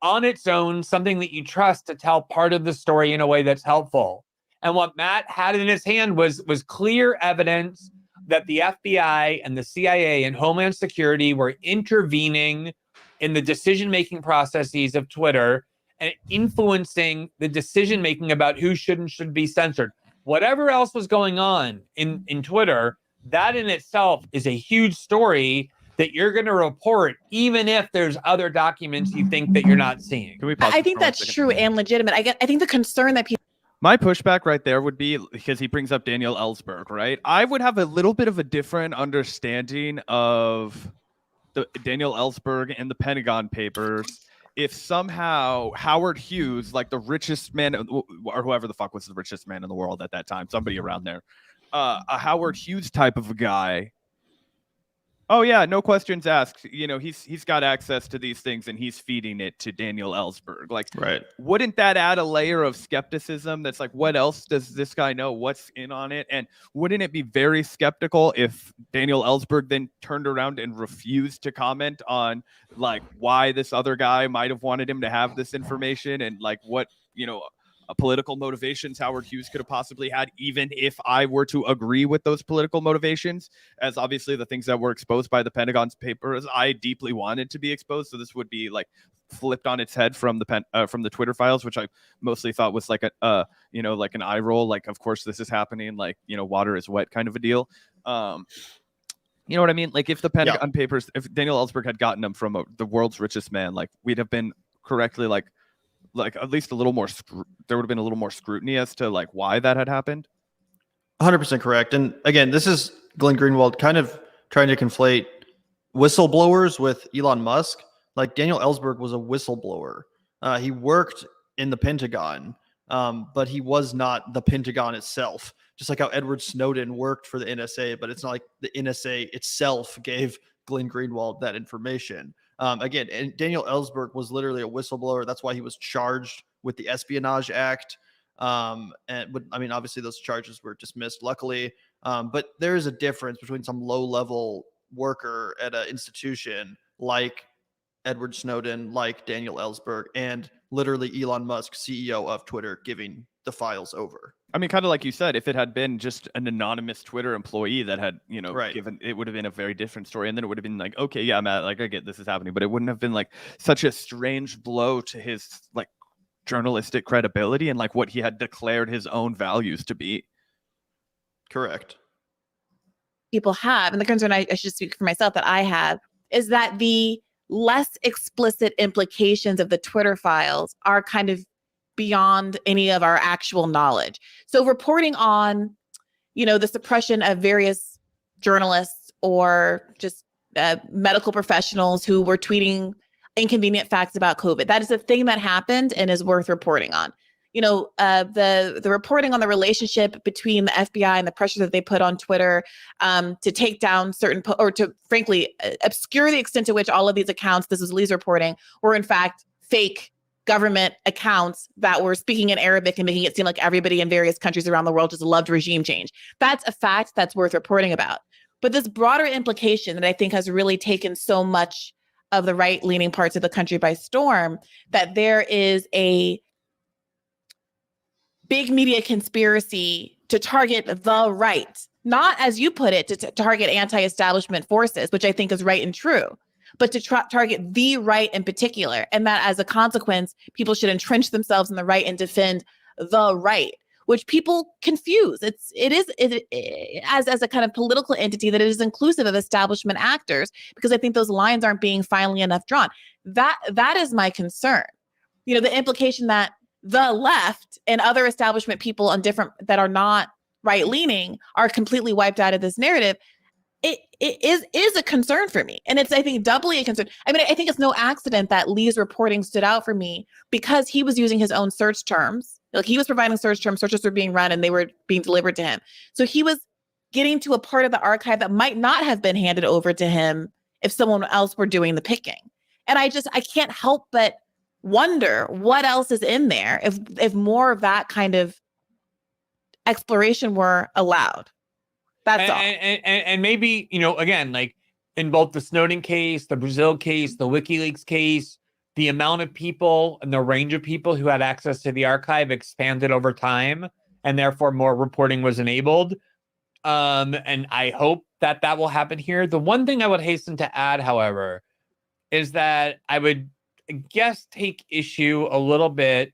S4: on its own something that you trust to tell part of the story in a way that's helpful? And what Matt had in his hand was clear evidence that the FBI and the CIA and Homeland Security were intervening in the decision-making processes of Twitter and influencing the decision-making about who should and shouldn't be censored. Whatever else was going on in Twitter, that in itself is a huge story that you're going to report, even if there's other documents you think that you're not seeing.
S1: Can we pause
S5: I think that's true and legitimate. I think the concern that people.
S1: My pushback right there would be because he brings up Daniel Ellsberg, right? I would have a little bit of a different understanding of the Daniel Ellsberg and the Pentagon Papers if somehow Howard Hughes, like the richest man, or whoever the fuck was the richest man in the world at that time, somebody around there, a Howard Hughes type of a guy. Oh yeah, no questions asked. You know, he's got access to these things and he's feeding it to Daniel Ellsberg. Like,
S2: right?
S1: Wouldn't that add a layer of skepticism? That's like, what else does this guy know? What's in on it? And wouldn't it be very skeptical if Daniel Ellsberg then turned around and refused to comment on like why this other guy might have wanted him to have this information and like what, you know, political motivations Howard Hughes could have possibly had, even if I were to agree with those political motivations, as obviously the things that were exposed by the Pentagon's papers, I deeply wanted to be exposed. So this would be like flipped on its head from the Twitter files, which I mostly thought was like a like an eye roll, like of course this is happening, like water is wet kind of a deal. You know what I mean? Like if the Pentagon papers, if Daniel Ellsberg had gotten them from the world's richest man, like we'd have been correctly like at least a little more there would have been a little more scrutiny as to like why that had happened.
S2: 100% correct. And again, this is Glenn Greenwald kind of trying to conflate whistleblowers with Elon Musk. Like Daniel Ellsberg was a whistleblower. He worked in the Pentagon, but he was not the Pentagon itself. Just like how Edward Snowden worked for the NSA, but it's not like the NSA itself gave Glenn Greenwald that information. Again, and Daniel Ellsberg was literally a whistleblower. That's why he was charged with the Espionage Act. Obviously those charges were dismissed, luckily. But there is a difference between some low-level worker at an institution like Edward Snowden, like Daniel Ellsberg, and literally Elon Musk, CEO of Twitter, giving the files over.
S1: I mean, kind of like you said, if it had been just an anonymous Twitter employee that had,
S2: Right.
S1: given, it would have been a very different story. And then it would have been like, okay, yeah, Matt, like I get this is happening, but it wouldn't have been like such a strange blow to his like journalistic credibility and like what he had declared his own values to be.
S2: Correct.
S5: People have, and the concern I should speak for myself that I have, is that the less explicit implications of the Twitter files are kind of beyond any of our actual knowledge. So reporting on, the suppression of various journalists or just medical professionals who were tweeting inconvenient facts about COVID, that is a thing that happened and is worth reporting on. The reporting on the relationship between the FBI and the pressure that they put on Twitter to take down certain or to frankly obscure the extent to which all of these accounts, this is Lee's reporting, were in fact fake government accounts that were speaking in Arabic and making it seem like everybody in various countries around the world just loved regime change. That's a fact that's worth reporting about. But this broader implication that I think has really taken so much of the right-leaning parts of the country by storm, that there is a big media conspiracy to target the right, not as you put it, to target anti-establishment forces, which I think is right and true, but to target the right in particular. And that as a consequence, people should entrench themselves in the right and defend the right, which people confuse. It is as a kind of political entity that it is inclusive of establishment actors, because I think those lines aren't being finely enough drawn. That is my concern. The implication that the left and other establishment people on different that are not right leaning are completely wiped out of this narrative. It is a concern for me. And it's, I think, doubly a concern. I mean, I think it's no accident that Lee's reporting stood out for me, because he was using his own search terms. Like he was providing search terms, searches were being run and they were being delivered to him. So he was getting to a part of the archive that might not have been handed over to him if someone else were doing the picking. And I can't help but wonder what else is in there if more of that kind of exploration were allowed. That's all.
S4: And maybe, again, like in both the Snowden case, the Brazil case, the WikiLeaks case, the amount of people and the range of people who had access to the archive expanded over time, and therefore more reporting was enabled. And I hope that will happen here. The one thing I would hasten to add, however, is that I would, take issue a little bit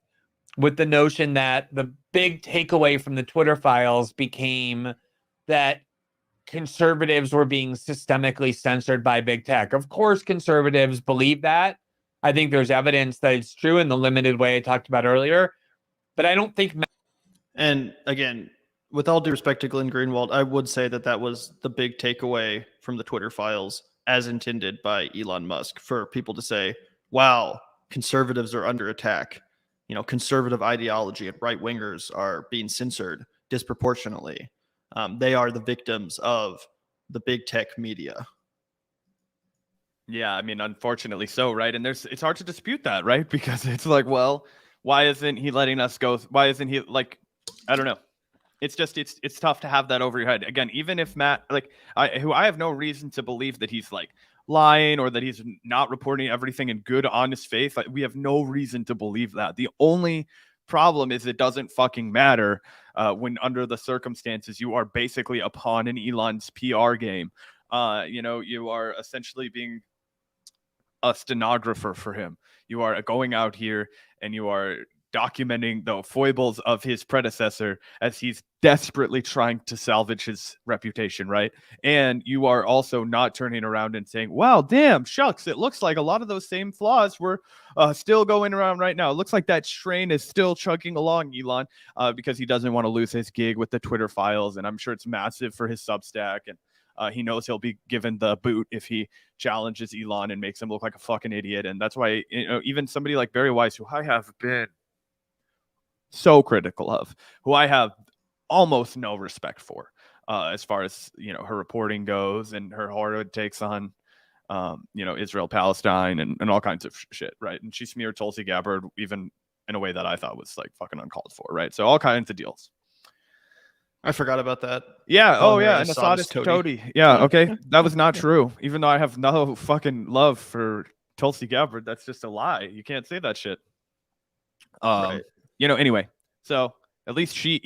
S4: with the notion that the big takeaway from the Twitter files became that conservatives were being systemically censored by big tech. Of course, conservatives believe that. I think there's evidence that it's true in the limited way I talked about earlier. But I don't think...
S2: And again, with all due respect to Glenn Greenwald, I would say that was the big takeaway from the Twitter files as intended by Elon Musk, for people to say, wow, conservatives are under attack. Conservative ideology and right-wingers are being censored disproportionately. They are the victims of the big tech media.
S1: Yeah, I mean, unfortunately so, right? And it's hard to dispute that, right? Because it's like, well, why isn't he letting us go? Why isn't he like, I don't know. It's just, it's tough to have that over your head. Again, even if Matt, like, I have no reason to believe that he's like lying or that he's not reporting everything in good, honest faith. Like, we have no reason to believe that. The only problem is it doesn't fucking matter when under the circumstances you are basically a pawn in Elon's PR game. You are essentially being a stenographer for him. You are going out here and you are documenting the foibles of his predecessor as he's desperately trying to salvage his reputation, right? And you are also not turning around and saying, wow, damn, shucks, it looks like a lot of those same flaws were still going around right now. It looks like that train is still chugging along, Elon, because he doesn't want to lose his gig with the Twitter files. And I'm sure it's massive for his Substack. And he knows he'll be given the boot if he challenges Elon and makes him look like a fucking idiot. And that's why, even somebody like Barry Weiss, who I have been so critical of, who I have almost no respect for, as far as, her reporting goes and her hard takes on, Israel, Palestine, and all kinds of shit, right? And she smeared Tulsi Gabbard even in a way that I thought was like fucking uncalled for, right? So all kinds of deals.
S2: I forgot about that.
S1: Yeah.
S2: Oh,
S1: Oh, yeah.
S2: yeah,
S1: And a
S2: Sodist
S1: Sodist toady. Yeah. Okay. That was not true. Even though I have no fucking love for Tulsi Gabbard, that's just a lie. You can't say that shit.
S2: Right.
S1: Anyway. So at least she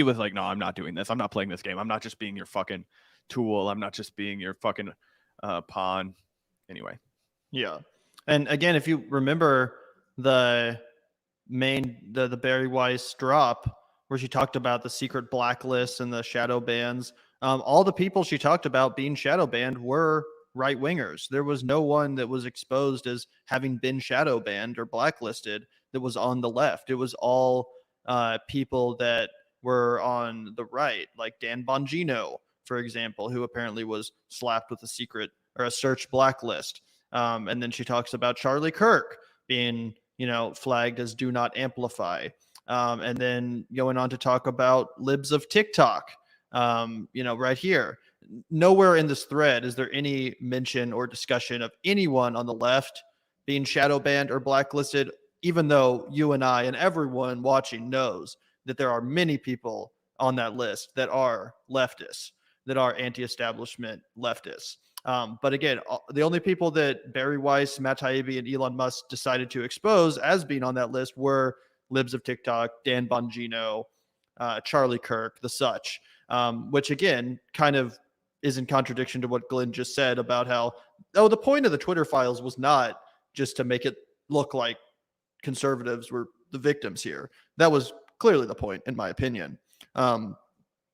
S1: was like, no, I'm not doing this. I'm not playing this game. I'm not just being your fucking tool. I'm not just being your fucking pawn. Anyway.
S2: Yeah. And again, if you remember the Barry Weiss drop, where she talked about the secret blacklists and the shadow bans. All the people she talked about being shadow banned were right wingers. There was no one that was exposed as having been shadow banned or blacklisted that was on the left. It was all people that were on the right, like Dan Bongino, for example, who apparently was slapped with a secret or a search blacklist. And then she talks about Charlie Kirk being, flagged as do not amplify. And then going on to talk about libs of TikTok, right here. Nowhere in this thread is there any mention or discussion of anyone on the left being shadow banned or blacklisted, even though you and I and everyone watching knows that there are many people on that list that are leftists, that are anti-establishment leftists. But again, the only people that Barry Weiss, Matt Taibbi, and Elon Musk decided to expose as being on that list were libs of TikTok, Dan Bongino, Charlie Kirk, the such, which again kind of is in contradiction to what Glenn just said about how, the point of the Twitter files was not just to make it look like conservatives were the victims here. That was clearly the point, in my opinion.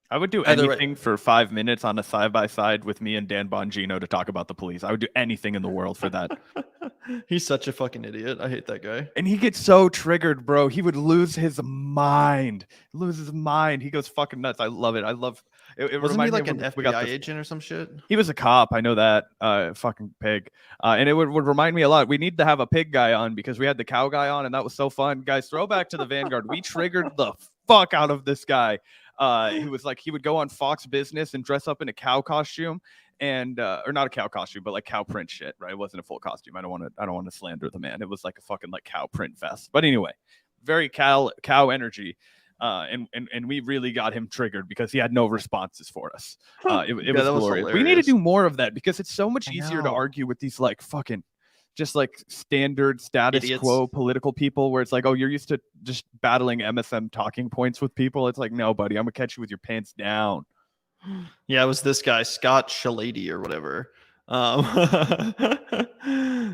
S1: I would do anything for 5 minutes on a side-by-side with me and Dan Bongino to talk about the police. I would do anything in the world for that.
S2: He's such a fucking idiot. I hate that guy.
S1: And he gets so triggered, bro. He would lose his mind. He goes fucking nuts. I love it. It
S2: Wasn't he
S1: reminds me
S2: like
S1: of
S2: an
S1: when we got
S2: FBI
S1: this-
S2: agent or some shit?
S1: He was a cop. I know that. Fucking pig. And it would remind me a lot. We need to have a pig guy on because we had the cow guy on and that was so fun. Guys, throw back to the Vanguard. We triggered the fuck out of this guy. He was like, he would go on Fox Business and dress up in a cow costume and, or not a cow costume, but like cow print shit, right? It wasn't a full costume. I don't want to slander the man. It was like a fucking like cow print vest. But anyway, very cow energy. And we really got him triggered because he had no responses for us. It was glorious. We need to do more of that because it's so much easier to argue with these like fucking just like standard status quo political people where it's like, oh, you're used to just battling MSM talking points with people. It's like, no, buddy, I'm gonna catch you with your pants down.
S2: Yeah, it was this guy, Scott Shalady or whatever.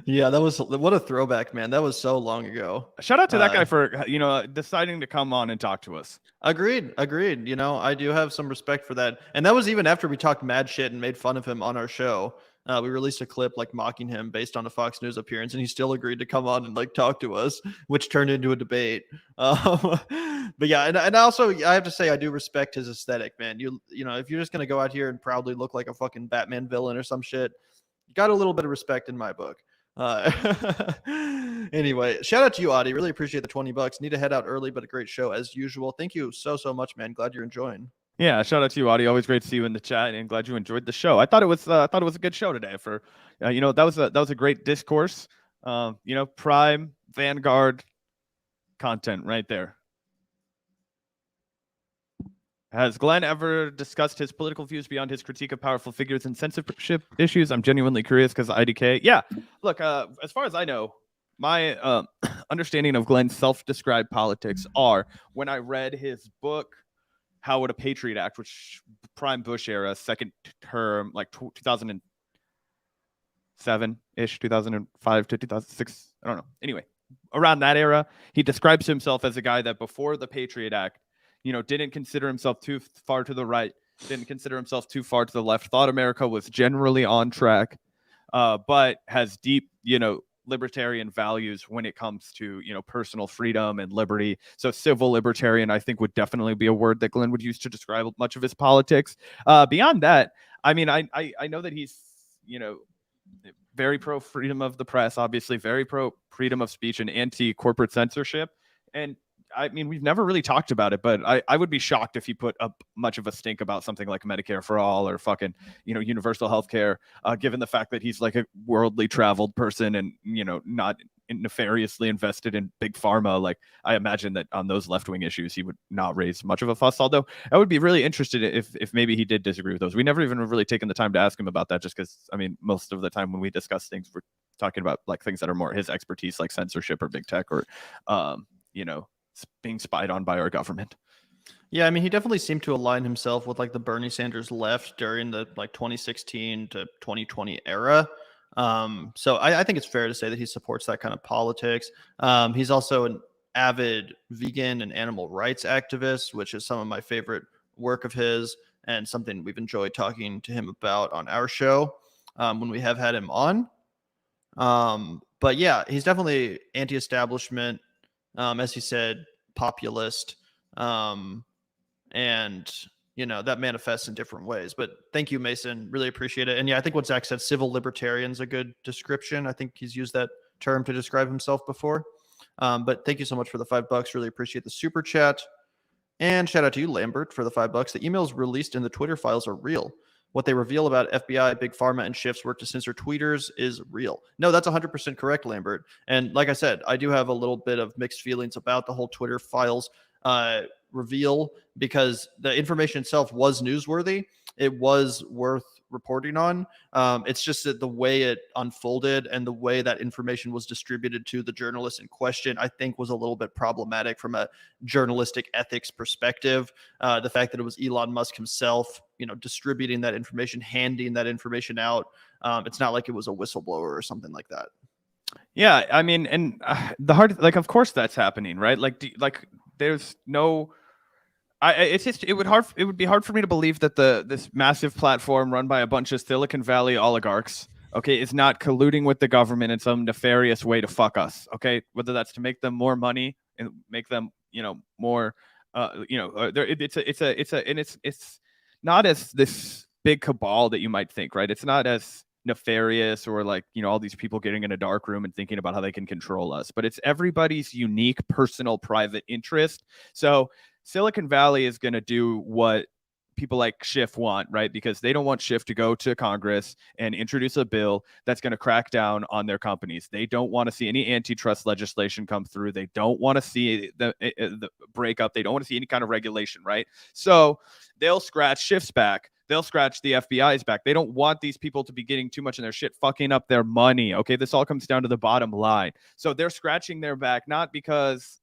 S2: Yeah, that was what a throwback, man. That was so long ago.
S1: Shout out to that guy for deciding to come on and talk to us.
S2: Agreed. I do have some respect for that. And that was even after we talked mad shit and made fun of him on our show. We released a clip like mocking him based on a Fox News appearance, and he still agreed to come on and like talk to us, which turned into a debate. But yeah, and also I have to say I do respect his aesthetic, man. You know, if you're just gonna go out here and proudly look like a fucking Batman villain or some shit, you got a little bit of respect in my book. Anyway, shout out to you, Audie. Really appreciate the $20. Need to head out early, but a great show as usual. Thank you so much, man. Glad you're enjoying.
S1: Yeah, shout out to you, Audie. Always great to see you in the chat, and glad you enjoyed the show. I thought it was a good show today. For that was a great discourse. Prime Vanguard content right there. Has Glenn ever discussed his political views beyond his critique of powerful figures and censorship issues? I'm genuinely curious because IDK. Yeah, look, as far as I know, my understanding of Glenn's self-described politics are, when I read his book, How Would a Patriot Act, which prime Bush era, second term, like 2007-ish, 2005 to 2006, I don't know. Anyway, around that era, he describes himself as a guy that before the Patriot Act, didn't consider himself too far to the right, didn't consider himself too far to the left, thought America was generally on track, but has deep, libertarian values when it comes to, personal freedom and liberty. So civil libertarian, I think, would definitely be a word that Glenn would use to describe much of his politics. Beyond that, I mean, I know that he's, very pro freedom of the press, obviously very pro freedom of speech and anti-corporate censorship. And I mean, we've never really talked about it, but I would be shocked if he put up much of a stink about something like Medicare for all or fucking, universal health care, given the fact that he's like a worldly traveled person and, not nefariously invested in big pharma. Like, I imagine that on those left-wing issues, he would not raise much of a fuss, although I would be really interested if maybe he did disagree with those. We never even really taken the time to ask him about that, just because, I mean, most of the time when we discuss things, we're talking about like things that are more his expertise, like censorship or big tech or, being spied on by our government.
S2: Yeah, I mean, he definitely seemed to align himself with like the Bernie Sanders left during the like 2016 to 2020 era. So I think it's fair to say that he supports that kind of politics. He's also an avid vegan and animal rights activist, which is some of my favorite work of his and something we've enjoyed talking to him about on our show when we have had him on. But yeah, he's definitely anti-establishment. As he said, populist, and that manifests in different ways. But thank you, Mason. Really appreciate it. And yeah, I think what Zach said, civil libertarian's a good description. I think he's used that term to describe himself before. But thank you so much for the $5. Really appreciate the super chat. And shout out to you, Lambert, for the $5. The emails released in the Twitter files are real. What they reveal about FBI, Big Pharma, and Schiff's work to censor tweeters is real. No, that's 100% correct, Lambert. And like I said, I do have a little bit of mixed feelings about the whole Twitter files reveal, because the information itself was newsworthy. It was worth reporting on. It's just that the way it unfolded and the way that information was distributed to the journalists in question, I think, was a little bit problematic from a journalistic ethics perspective. The fact that it was Elon Musk himself, distributing that information, handing that information out. It's not like it was a whistleblower or something like that.
S1: Yeah, I mean, and of course that's happening, right? There's no. It would be hard for me to believe that this massive platform run by a bunch of Silicon Valley oligarchs, okay, is not colluding with the government in some nefarious way to fuck us, okay? Whether that's to make them more money and make them, more, it's not as this big cabal that you might think, right? It's not as nefarious or like, all these people getting in a dark room and thinking about how they can control us, but it's everybody's unique, personal, private interest. So Silicon Valley is going to do what people like Schiff want, right? Because they don't want Schiff to go to Congress and introduce a bill that's going to crack down on their companies. They don't want to see any antitrust legislation come through. They don't want to see the breakup. They don't want to see any kind of regulation, right? So they'll scratch Schiff's back. They'll scratch the FBI's back. They don't want these people to be getting too much in their shit, fucking up their money. Okay, this all comes down to the bottom line. So they're scratching their back, not because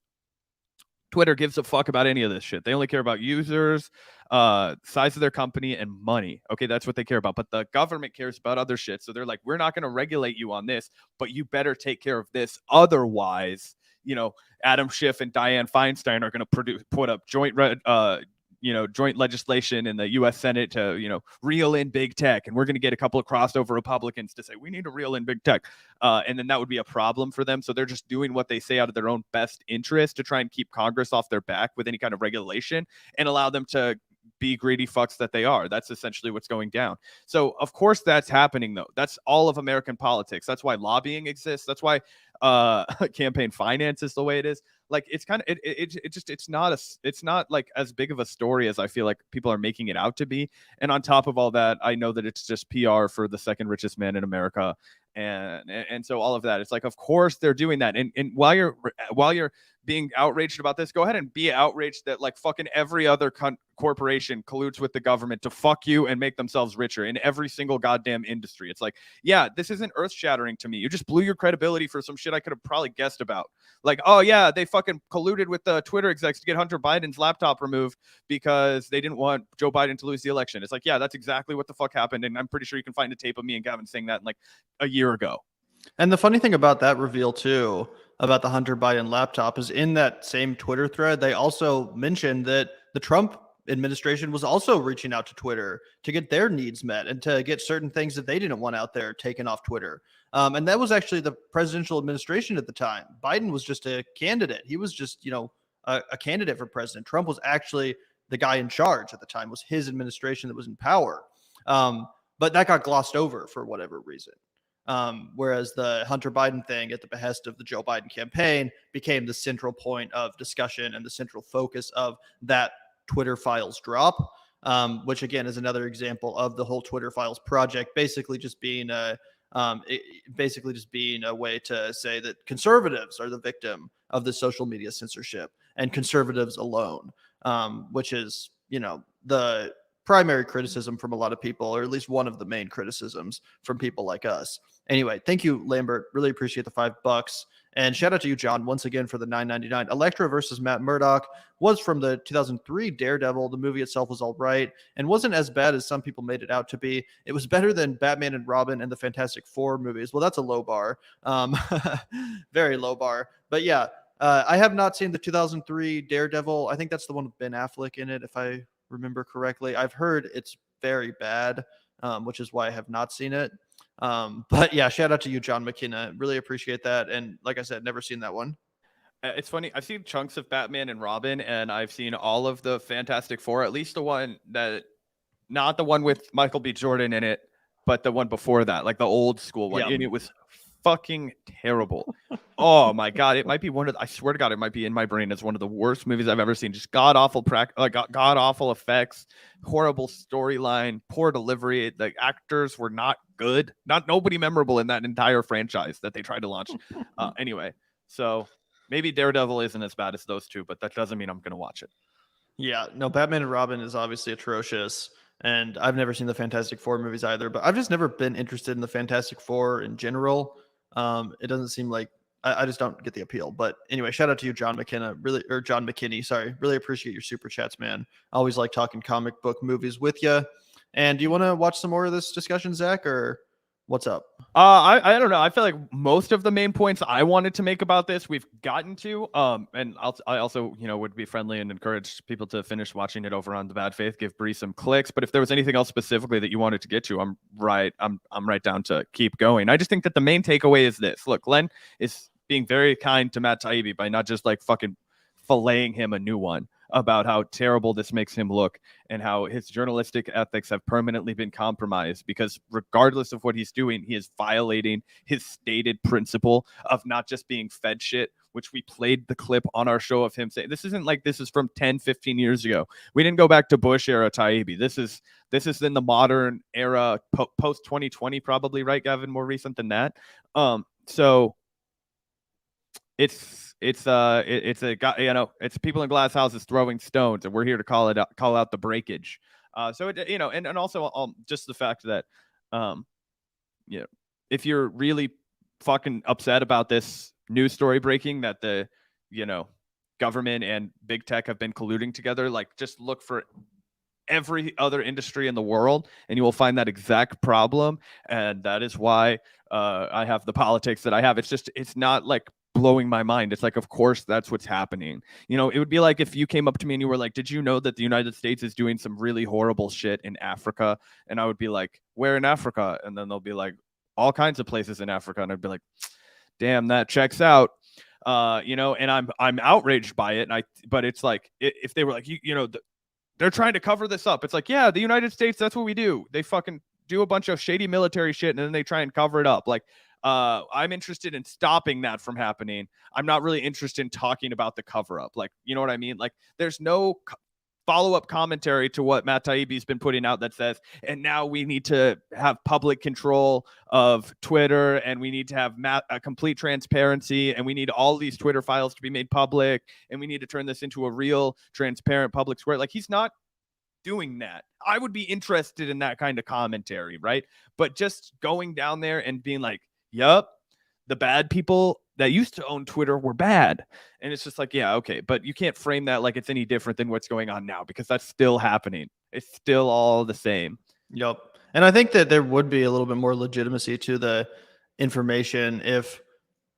S1: Twitter gives a fuck about any of this shit. They only care about users, size of their company, and money. Okay, that's what they care about. But the government cares about other shit. So they're like, we're not going to regulate you on this, but you better take care of this. Otherwise, Adam Schiff and Dianne Feinstein are going to put up joint legislation in the U.S. Senate to, reel in big tech. And we're going to get a couple of crossover Republicans to say, we need to reel in big tech. And then that would be a problem for them. So they're just doing what they say out of their own best interest to try and keep Congress off their back with any kind of regulation and allow them to be greedy fucks that they are. That's essentially what's going down. So of course that's happening though. That's all of American politics. That's why lobbying exists. That's why campaign finance is the way it is. Like it's kind of it's not like as big of a story as I feel like people are making it out to be. And on top of all that, I know that it's just PR for the second richest man in America. And so all of that, it's like, of course they're doing that. And while you're being outraged about this, go ahead and be outraged that like fucking every other corporation colludes with the government to fuck you and make themselves richer in every single goddamn industry. It's like, yeah, this isn't earth shattering to me. You just blew your credibility for some shit I could have probably guessed about. Like, oh yeah, they fucking colluded with the Twitter execs to get Hunter Biden's laptop removed because they didn't want Joe Biden to lose the election. It's like, yeah, that's exactly what the fuck happened. And I'm pretty sure you can find a tape of me and Gavin saying that in like a year ago.
S2: And the funny thing about that reveal too, about the Hunter Biden laptop, is in that same Twitter thread, they also mentioned that the Trump administration was also reaching out to Twitter to get their needs met and to get certain things that they didn't want out there taken off Twitter. And that was actually the presidential administration at the time. Biden was just a candidate. He was just, a candidate for president. Trump was actually the guy in charge at the time. It was his administration that was in power. But that got glossed over for whatever reason. Whereas the Hunter Biden thing at the behest of the Joe Biden campaign became the central point of discussion and the central focus of that Twitter files drop, which again is another example of the whole Twitter files project basically just being a way to say that conservatives are the victim of the social media censorship and conservatives alone, which is, the primary criticism from a lot of people, or at least one of the main criticisms from people like us. Anyway, thank you, Lambert. Really appreciate the $5. And shout out to you, John, once again for the $9.99. Elektra versus Matt Murdock was from the 2003 Daredevil. The movie itself was all right and wasn't as bad as some people made it out to be. It was better than Batman and Robin and the Fantastic Four movies. Well, that's a low bar. Very low bar. But yeah, I have not seen the 2003 Daredevil. I think that's the one with Ben Affleck in it, if I remember correctly. I've heard it's very bad, which is why I have not seen it. But yeah, shout out to you, John McKenna. Really appreciate that. And like I said, never seen that one.
S1: It's funny. I've seen chunks of Batman and Robin, and I've seen all of the Fantastic Four, at least the one that, not the one with Michael B. Jordan in it, but the one before that, like the old school one.
S2: Yep.
S1: And it was fucking terrible. Oh my God. It might be I swear to God, it might be in my brain as one of the worst movies I've ever seen. Just god awful god awful effects, horrible storyline, poor delivery. The actors were not good. Nobody memorable in that entire franchise that they tried to launch. Anyway, so maybe Daredevil isn't as bad as those two, but that doesn't mean I'm going to watch it.
S2: Yeah, no, Batman and Robin is obviously atrocious. And I've never seen the Fantastic Four movies either, but I've just never been interested in the Fantastic Four in general. It doesn't seem like I just don't get the appeal. But anyway, shout out to you, John McKenna, John McKinney. Sorry, really appreciate your super chats, man. Always like talking comic book movies with you. And do you want to watch some more of this discussion, Zach, or what's up?
S1: I don't know. I feel like most of the main points I wanted to make about this we've gotten to. And I also would be friendly and encourage people to finish watching it over on The Bad Faith. Give Bree some clicks. But if there was anything else specifically that you wanted to get to, I'm right down to keep going. I just think that the main takeaway is this. Look, Len is being very kind to Matt Taibbi by not just like fucking filleting him a new one about how terrible this makes him look and how his journalistic ethics have permanently been compromised, because regardless of what he's doing, he is violating his stated principle of not just being fed shit, which we played the clip on our show of him saying. This isn't like this is from 10, 15 years ago. We didn't go back to Bush era Taibbi. This is in the modern era, post 2020, probably, right, Gavin? More recent than that. So it's a guy, it's people in glass houses throwing stones, and we're here to call out the breakage. So it, and also just the fact that, if you're really fucking upset about this news story breaking that the, government and big tech have been colluding together, like just look for every other industry in the world and you will find that exact problem. And that is why I have the politics that I have. It's not like blowing my mind. It's like, of course, that's what's happening. It would be like if you came up to me and you were like, did you know that the United States is doing some really horrible shit in Africa? And I would be like, where in Africa? And then they'll be like, all kinds of places in Africa. And I'd be like, damn, that checks out. And I'm outraged by it. But it's like, if they were like, they're trying to cover this up. It's like, yeah, the United States, that's what we do. They fucking do a bunch of shady military shit and then they try and cover it up. Like, I'm interested in stopping that from happening. I'm not really interested in talking about the cover up. Like, you know what I mean? Like, there's no follow-up commentary to what Matt Taibbi's been putting out that says, and now we need to have public control of Twitter, and we need to have a complete transparency, and we need all these Twitter files to be made public, and we need to turn this into a real transparent public square. Like, he's not doing that. I would be interested in that kind of commentary, right? But just going down there and being like, yup, the bad people that used to own Twitter were bad. And it's just like, yeah, okay. But you can't frame that like it's any different than what's going on now, because that's still happening. It's still all the same.
S2: Yep. And I think that there would be a little bit more legitimacy to the information if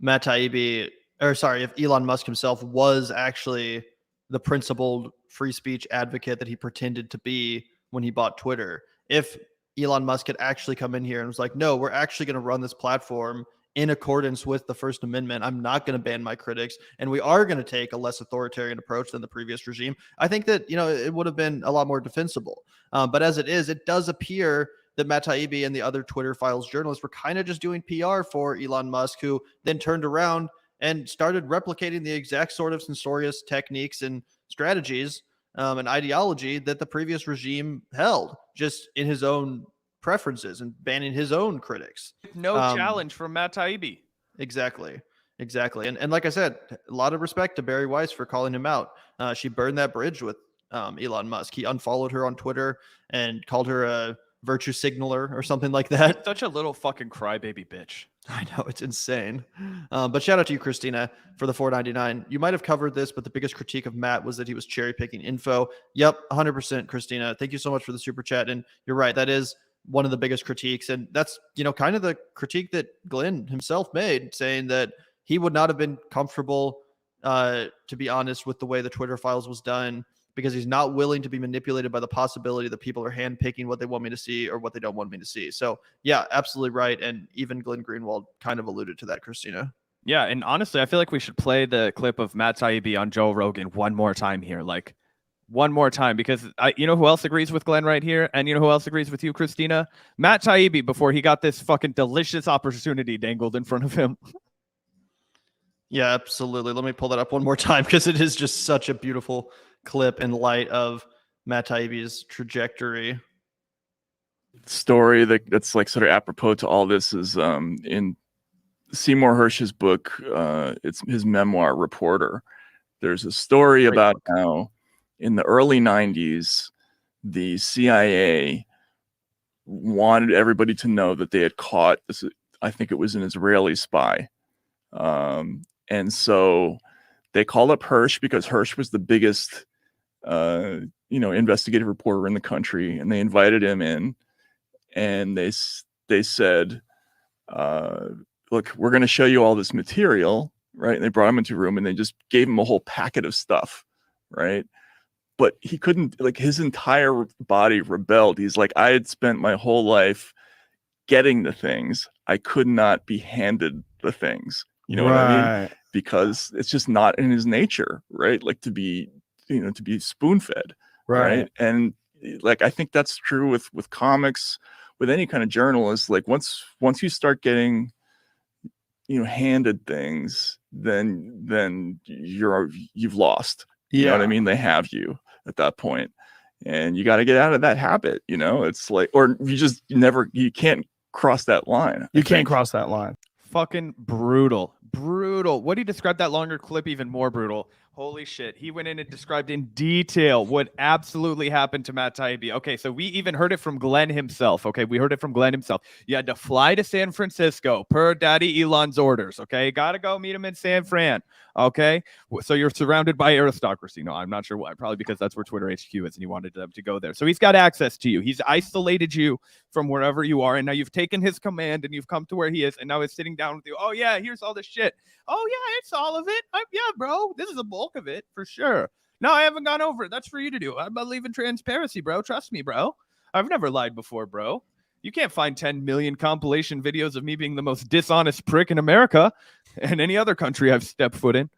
S2: if Elon Musk himself was actually the principled free speech advocate that he pretended to be when he bought Twitter. If Elon Musk had actually come in here and was like, no, we're actually going to run this platform in accordance with the First Amendment. I'm not going to ban my critics, and we are going to take a less authoritarian approach than the previous regime. I think that, it would have been a lot more defensible. But as it is, it does appear that Matt Taibbi and the other Twitter Files journalists were kind of just doing PR for Elon Musk, who then turned around and started replicating the exact sort of censorious techniques and strategies and ideology that the previous regime held, just in his own preferences and banning his own critics.
S1: No challenge from Matt Taibbi.
S2: Exactly. And like I said, a lot of respect to Barry Weiss for calling him out. She burned that bridge with Elon Musk. He unfollowed her on Twitter and called her a virtue signaler or something like that.
S1: Such a little fucking crybaby bitch.
S2: I know, it's insane. But shout out to you, Christina, for the $4.99. You might have covered this, but the biggest critique of Matt was that he was cherry picking info. Yep, 100%, Christina. Thank you so much for the super chat. And you're right, that is one of the biggest critiques. And that's, kind of the critique that Glenn himself made, saying that he would not have been comfortable, to be honest, with the way the Twitter Files was done, because he's not willing to be manipulated by the possibility that people are handpicking what they want me to see or what they don't want me to see. So yeah, absolutely right. And even Glenn Greenwald kind of alluded to that, Christina.
S1: Yeah. And honestly, I feel like we should play the clip of Matt Taibbi on Joe Rogan one more time here. Like, one more time, because you know who else agrees with Glenn right here? And you know who else agrees with you, Christina? Matt Taibbi, before he got this fucking delicious opportunity dangled in front of him.
S2: Yeah, absolutely. Let me pull that up one more time, because it is just such a beautiful clip in light of Matt Taibbi's trajectory.
S6: Story that's like sort of apropos to all this is in Seymour Hersh's book. It's his memoir, Reporter. There's a story about how in the early 90s, the CIA wanted everybody to know that they had caught this. I think it was an Israeli spy. And so they called up Hersh, because Hersh was the biggest, investigative reporter in the country. And they invited him in, and they said, look, we're going to show you all this material. Right. And they brought him into a room, and they just gave him a whole packet of stuff. Right. But he couldn't, like, his entire body rebelled. He's like, I had spent my whole life getting the things. I could not be handed the things. You know what I mean? Because it's just not in his nature, right? Like, to be spoon-fed. Right. And like, I think that's true with comics, with any kind of journalist. Like, once you start getting, handed things, then you've lost. You know what I mean? They have you at that point, and you got to get out of that habit. It's like, or you can't cross that line.
S7: You can't cross that line.
S1: Fucking brutal. What he described that longer clip, even more brutal. Holy shit. He went in and described in detail what absolutely happened to Matt Taibbi. Okay, so we even heard it from Glenn himself. Okay, we heard it from Glenn himself. You had to fly to San Francisco per Daddy Elon's orders. Okay, gotta go meet him in San Fran. Okay, so you're surrounded by aristocracy. No, I'm not sure why. Probably because that's where Twitter HQ is, and he wanted them to go there. So he's got access to you. He's isolated you from wherever you are, and now you've taken his command, and you've come to where he is, and now he's sitting down with you. Oh yeah, here's all this shit. Oh yeah, it's all of it. Yeah, bro, this is a bulk of it for sure. No, I haven't gone over it. That's for you to do. I believe in transparency, bro. Trust me, bro. I've never lied before, bro. You can't find 10 million compilation videos of me being the most dishonest prick in America and any other country I've stepped foot in.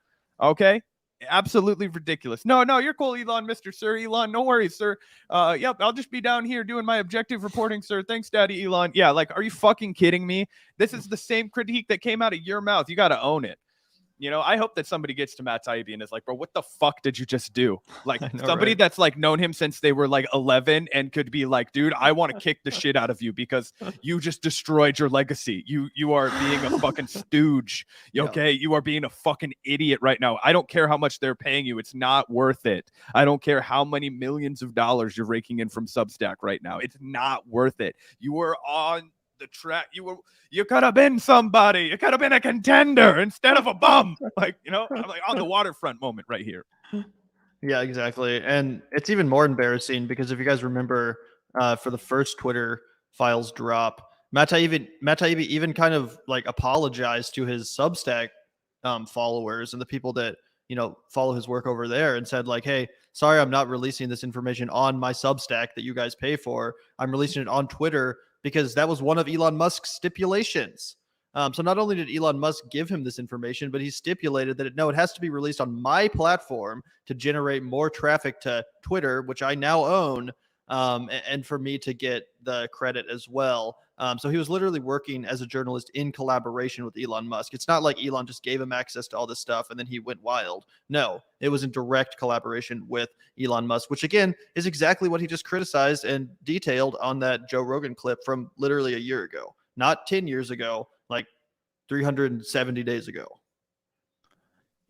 S1: Okay? Absolutely ridiculous. No, you're cool, Elon, Mr. Sir Elon. No worries, sir. Yep, I'll just be down here doing my objective reporting, sir. Thanks, Daddy Elon. Yeah, like, are you fucking kidding me? This is the same critique that came out of your mouth. You got to own it. You know, I hope that somebody gets to Matt Taibbi and is like, bro, what the fuck did you just do? Like
S2: I know,
S1: somebody
S2: right?
S1: that's like known him since they were like 11 and could be like, dude, I want to kick the shit out of you because you just destroyed your legacy. You are being a fucking stooge.
S2: Yeah.
S1: Okay. You are being a fucking idiot right now. I don't care how much they're paying you. It's not worth it. I don't care how many millions of dollars you're raking in from Substack right now. It's not worth it. You were on the track. You could have been somebody. You could have been a contender instead of a bum. Like, you know, I'm like on the waterfront moment right here.
S2: Yeah, exactly. And it's even more embarrassing because if you guys remember, for the first Twitter files drop, Matt Taibbi even kind of like apologized to his Substack followers and the people that, you know, follow his work over there and said like, hey, sorry, I'm not releasing this information on my Substack that you guys pay for. I'm releasing it on Twitter because that was one of Elon Musk's stipulations. So not only did Elon Musk give him this information, but he stipulated that it has to be released on my platform to generate more traffic to Twitter, which I now own, and for me to get the credit as well. So he was literally working as a journalist in collaboration with Elon Musk. It's not like Elon just gave him access to all this stuff and then he went wild. No, it was in direct collaboration with Elon Musk, which again is exactly what he just criticized and detailed on that Joe Rogan clip from literally a year ago, not 10 years ago, like 370 days ago.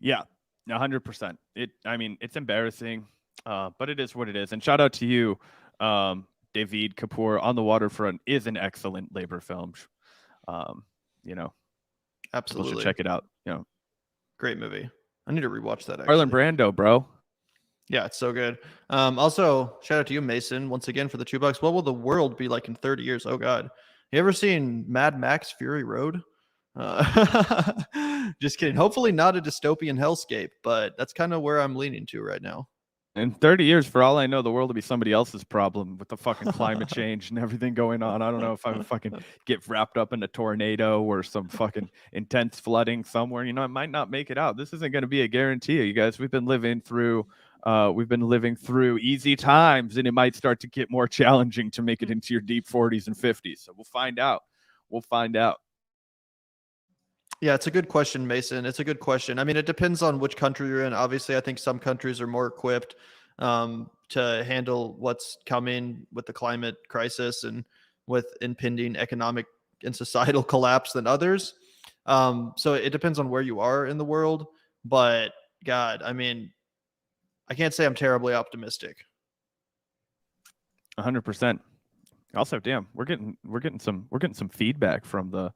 S1: Yeah, 100%. I mean, it's embarrassing, but it is what it is. And shout out to you, David Kapoor. On the Waterfront is an excellent labor film. You know,
S2: Absolutely.
S1: people should check it out. You know,
S2: Great movie. I need to rewatch that. Actually.
S1: Marlon Brando, bro.
S2: Yeah, it's so good. Also, shout out to you, Mason, once again for the $2. What will the world be like in 30 years? Oh God, you ever seen Mad Max Fury Road? Just kidding. Hopefully not a dystopian hellscape, but that's kind of where I'm leaning to right now.
S1: In 30 years, for all I know, the world will be somebody else's problem with the fucking climate change and everything going on. I don't know if I would fucking get wrapped up in a tornado or some fucking intense flooding somewhere. You know, I might not make it out. This isn't going to be a guarantee, you guys. We've been living through easy times, and it might start to get more challenging to make it into your deep 40s and 50s. So we'll find out.
S2: Yeah, it's a good question, Mason. It's a good question. I mean, it depends on which country you're in. Obviously, I think some countries are more equipped to handle what's coming with the climate crisis and with impending economic and societal collapse than others. So it depends on where you are in the world. But God, I mean, I can't say I'm terribly optimistic.
S1: 100%. Also, damn, we're getting some feedback from the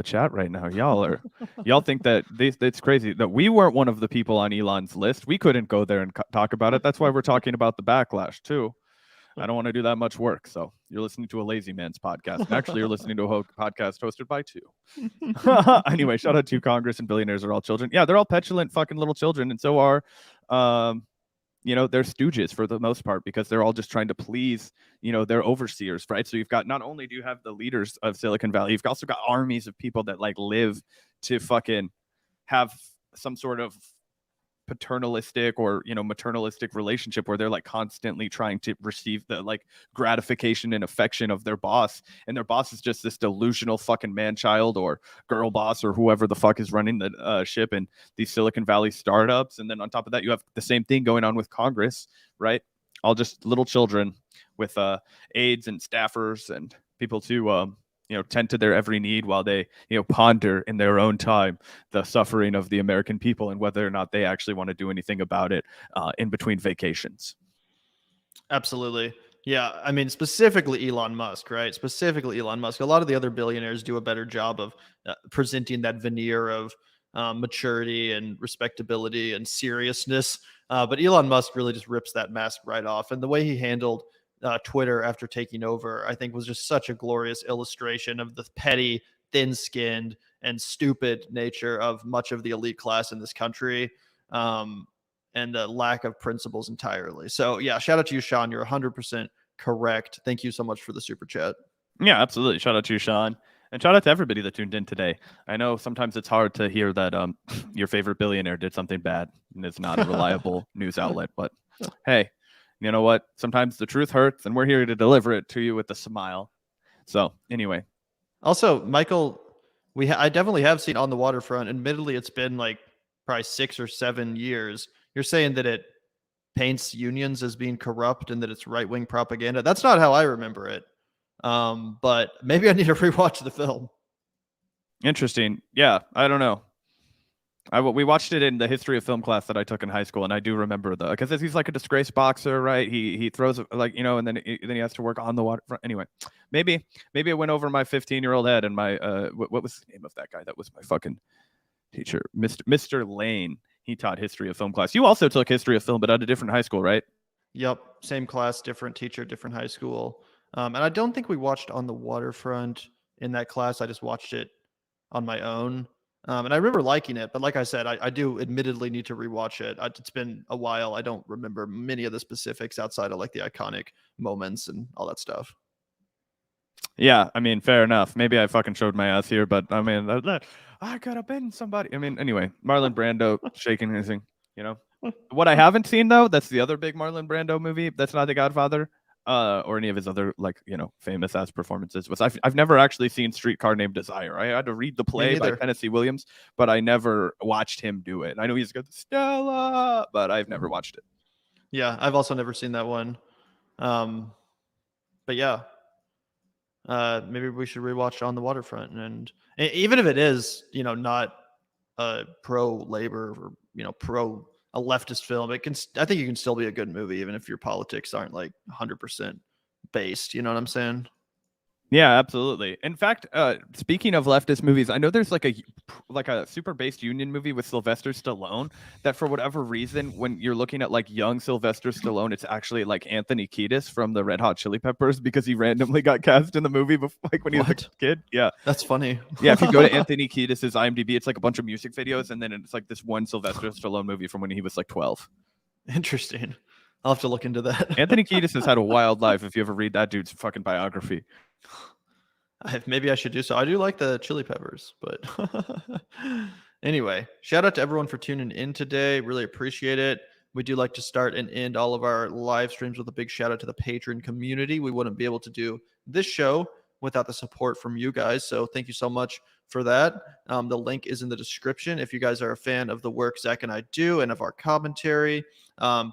S1: chat right now. Y'all think that it's crazy that we weren't one of the people on Elon's list. We couldn't go there and talk about it. That's why we're talking about the backlash too. I don't want to do that much work. So you're listening to a lazy man's podcast. And actually, you're listening to a podcast hosted by two. Anyway, shout out to Congress and billionaires are all children. Yeah, they're all petulant fucking little children, and so are they're stooges for the most part because they're all just trying to please, their overseers, right? So you've got, not only do you have the leaders of Silicon Valley, you've also got armies of people that like live to fucking have some sort of paternalistic or, maternalistic relationship where they're like constantly trying to receive the like gratification and affection of their boss. And their boss is just this delusional fucking man-child or girl boss or whoever the fuck is running the ship in these Silicon Valley startups. And then on top of that, you have the same thing going on with Congress, right? All just little children with aides and staffers and people to tend to their every need while they, ponder in their own time the suffering of the American people and whether or not they actually want to do anything about it in between vacations.
S2: Absolutely. Yeah. I mean, specifically Elon Musk, right? Specifically Elon Musk. A lot of the other billionaires do a better job of presenting that veneer of maturity and respectability and seriousness. But Elon Musk really just rips that mask right off. And the way he handled Twitter after taking over, I think was just such a glorious illustration of the petty, thin-skinned, and stupid nature of much of the elite class in this country, and the lack of principles entirely. So yeah, shout out to you, Sean. You're 100% correct. Thank you so much for the super chat.
S1: Yeah, absolutely. Shout out to you, Sean. And shout out to everybody that tuned in today. I know sometimes it's hard to hear that your favorite billionaire did something bad and it's not a reliable news outlet, but hey, you know what? Sometimes the truth hurts, and we're here to deliver it to you with a smile. So anyway.
S2: Also, Michael I definitely have seen On the Waterfront. Admittedly, it's been like probably 6 or 7 years. You're saying that it paints unions as being corrupt and that it's right-wing propaganda. That's not how I remember it. But maybe I need to rewatch the film.
S1: Interesting. Yeah, I don't know. We watched it in the history of film class that I took in high school, and I do remember because he's like a disgraced boxer, right? He throws like, you know, and then he has to work on the waterfront. Anyway, maybe it went over my 15-year-old head, and my what was the name of that guy that was my fucking teacher, Mr. Lane. He taught history of film class. You also took history of film, but at a different high school, right?
S2: Yep, same class, different teacher, different high school. And I don't think we watched On the Waterfront in that class. I just watched it on my own. And I remember liking it, but like I said, I do admittedly need to rewatch it. It's been a while. I don't remember many of the specifics outside of like the iconic moments and all that stuff.
S1: Yeah, I mean, fair enough. Maybe I fucking showed my ass here, but I mean, I could have been somebody. I mean, anyway, Marlon Brando shaking his thing, you know. What I haven't seen though, that's the other big Marlon Brando movie. That's not The Godfather, or any of his other like, you know, famous ass performances. Was I've never actually seen Streetcar Named Desire. I had to read the play by Tennessee Williams, but I never watched him do it. I know he's got Stella, but I've never watched it.
S2: Yeah, I've also never seen that one. But yeah. Maybe we should rewatch On the Waterfront, and even if it is, you know, not pro labor or, you know, pro a leftist film, I think it can still be a good movie, even if your politics aren't like 100% based. You know what I'm saying?
S1: Yeah, absolutely. In fact, speaking of leftist movies, I know there's like a super based union movie with Sylvester Stallone that for whatever reason, when you're looking at like young Sylvester Stallone, it's actually like Anthony Kiedis from the Red Hot Chili Peppers because he randomly got cast in the movie before, like when he was a kid. Yeah,
S2: that's funny.
S1: Yeah, if you go to Anthony Kiedis' IMDb, it's like a bunch of music videos, and then it's like this one Sylvester Stallone movie from when he was like 12.
S2: Interesting. I'll have to look into that.
S1: Anthony Kiedis has had a wild life. If you ever read that dude's fucking biography.
S2: Maybe I should do so. I do like the Chili Peppers, but anyway, shout out to everyone for tuning in today. Really appreciate it. We do like to start and end all of our live streams with a big shout out to the patron community. We wouldn't be able to do this show without the support from you guys. So thank you so much for that. The link is in the description. If you guys are a fan of the work Zach and I do and of our commentary,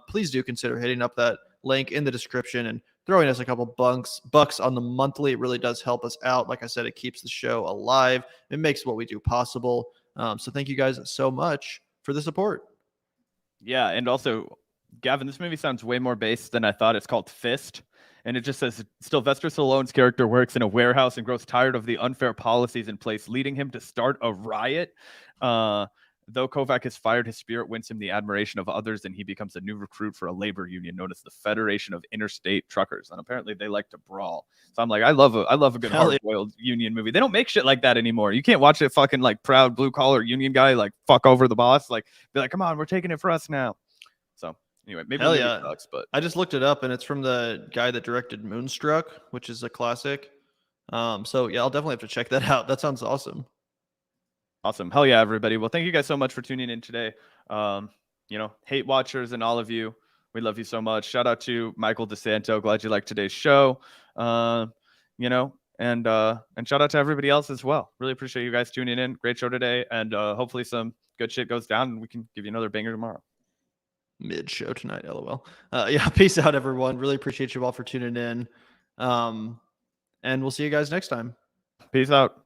S2: please do consider hitting up that link in the description and throwing us a couple bucks on the monthly. It really does help us out. Like I said, it keeps the show alive. It makes what we do possible. So thank you guys so much for the support.
S1: Yeah, and also, Gavin, this movie sounds way more based than I thought. It's called Fist, and it just says Sylvester Stallone's character works in a warehouse and grows tired of the unfair policies in place, leading him to start a riot. Though Kovac is fired, his spirit wins him the admiration of others, and he becomes a new recruit for a labor union known as the Federation of Interstate Truckers. And apparently, they like to brawl. So I'm like, I love a good hard-boiled union movie. They don't make shit like that anymore. You can't watch a fucking like proud blue-collar union guy like fuck over the boss, like be like, come on, we're taking it for us now. So anyway, maybe
S2: Hell
S1: it
S2: yeah.
S1: sucks, but
S2: I just looked it up, and it's from the guy that directed Moonstruck, which is a classic. So yeah, I'll definitely have to check that out. That sounds awesome.
S1: Awesome. Hell yeah, everybody. Well, thank you guys so much for tuning in today. You know, hate watchers and all of you, we love you so much. Shout out to Michael DeSanto. Glad you liked today's show. You know, and shout out to everybody else as well. Really appreciate you guys tuning in. Great show today. And hopefully some good shit goes down and we can give you another banger tomorrow.
S2: Mid show tonight, LOL. Yeah, peace out, everyone. Really appreciate you all for tuning in. And we'll see you guys next time.
S1: Peace out.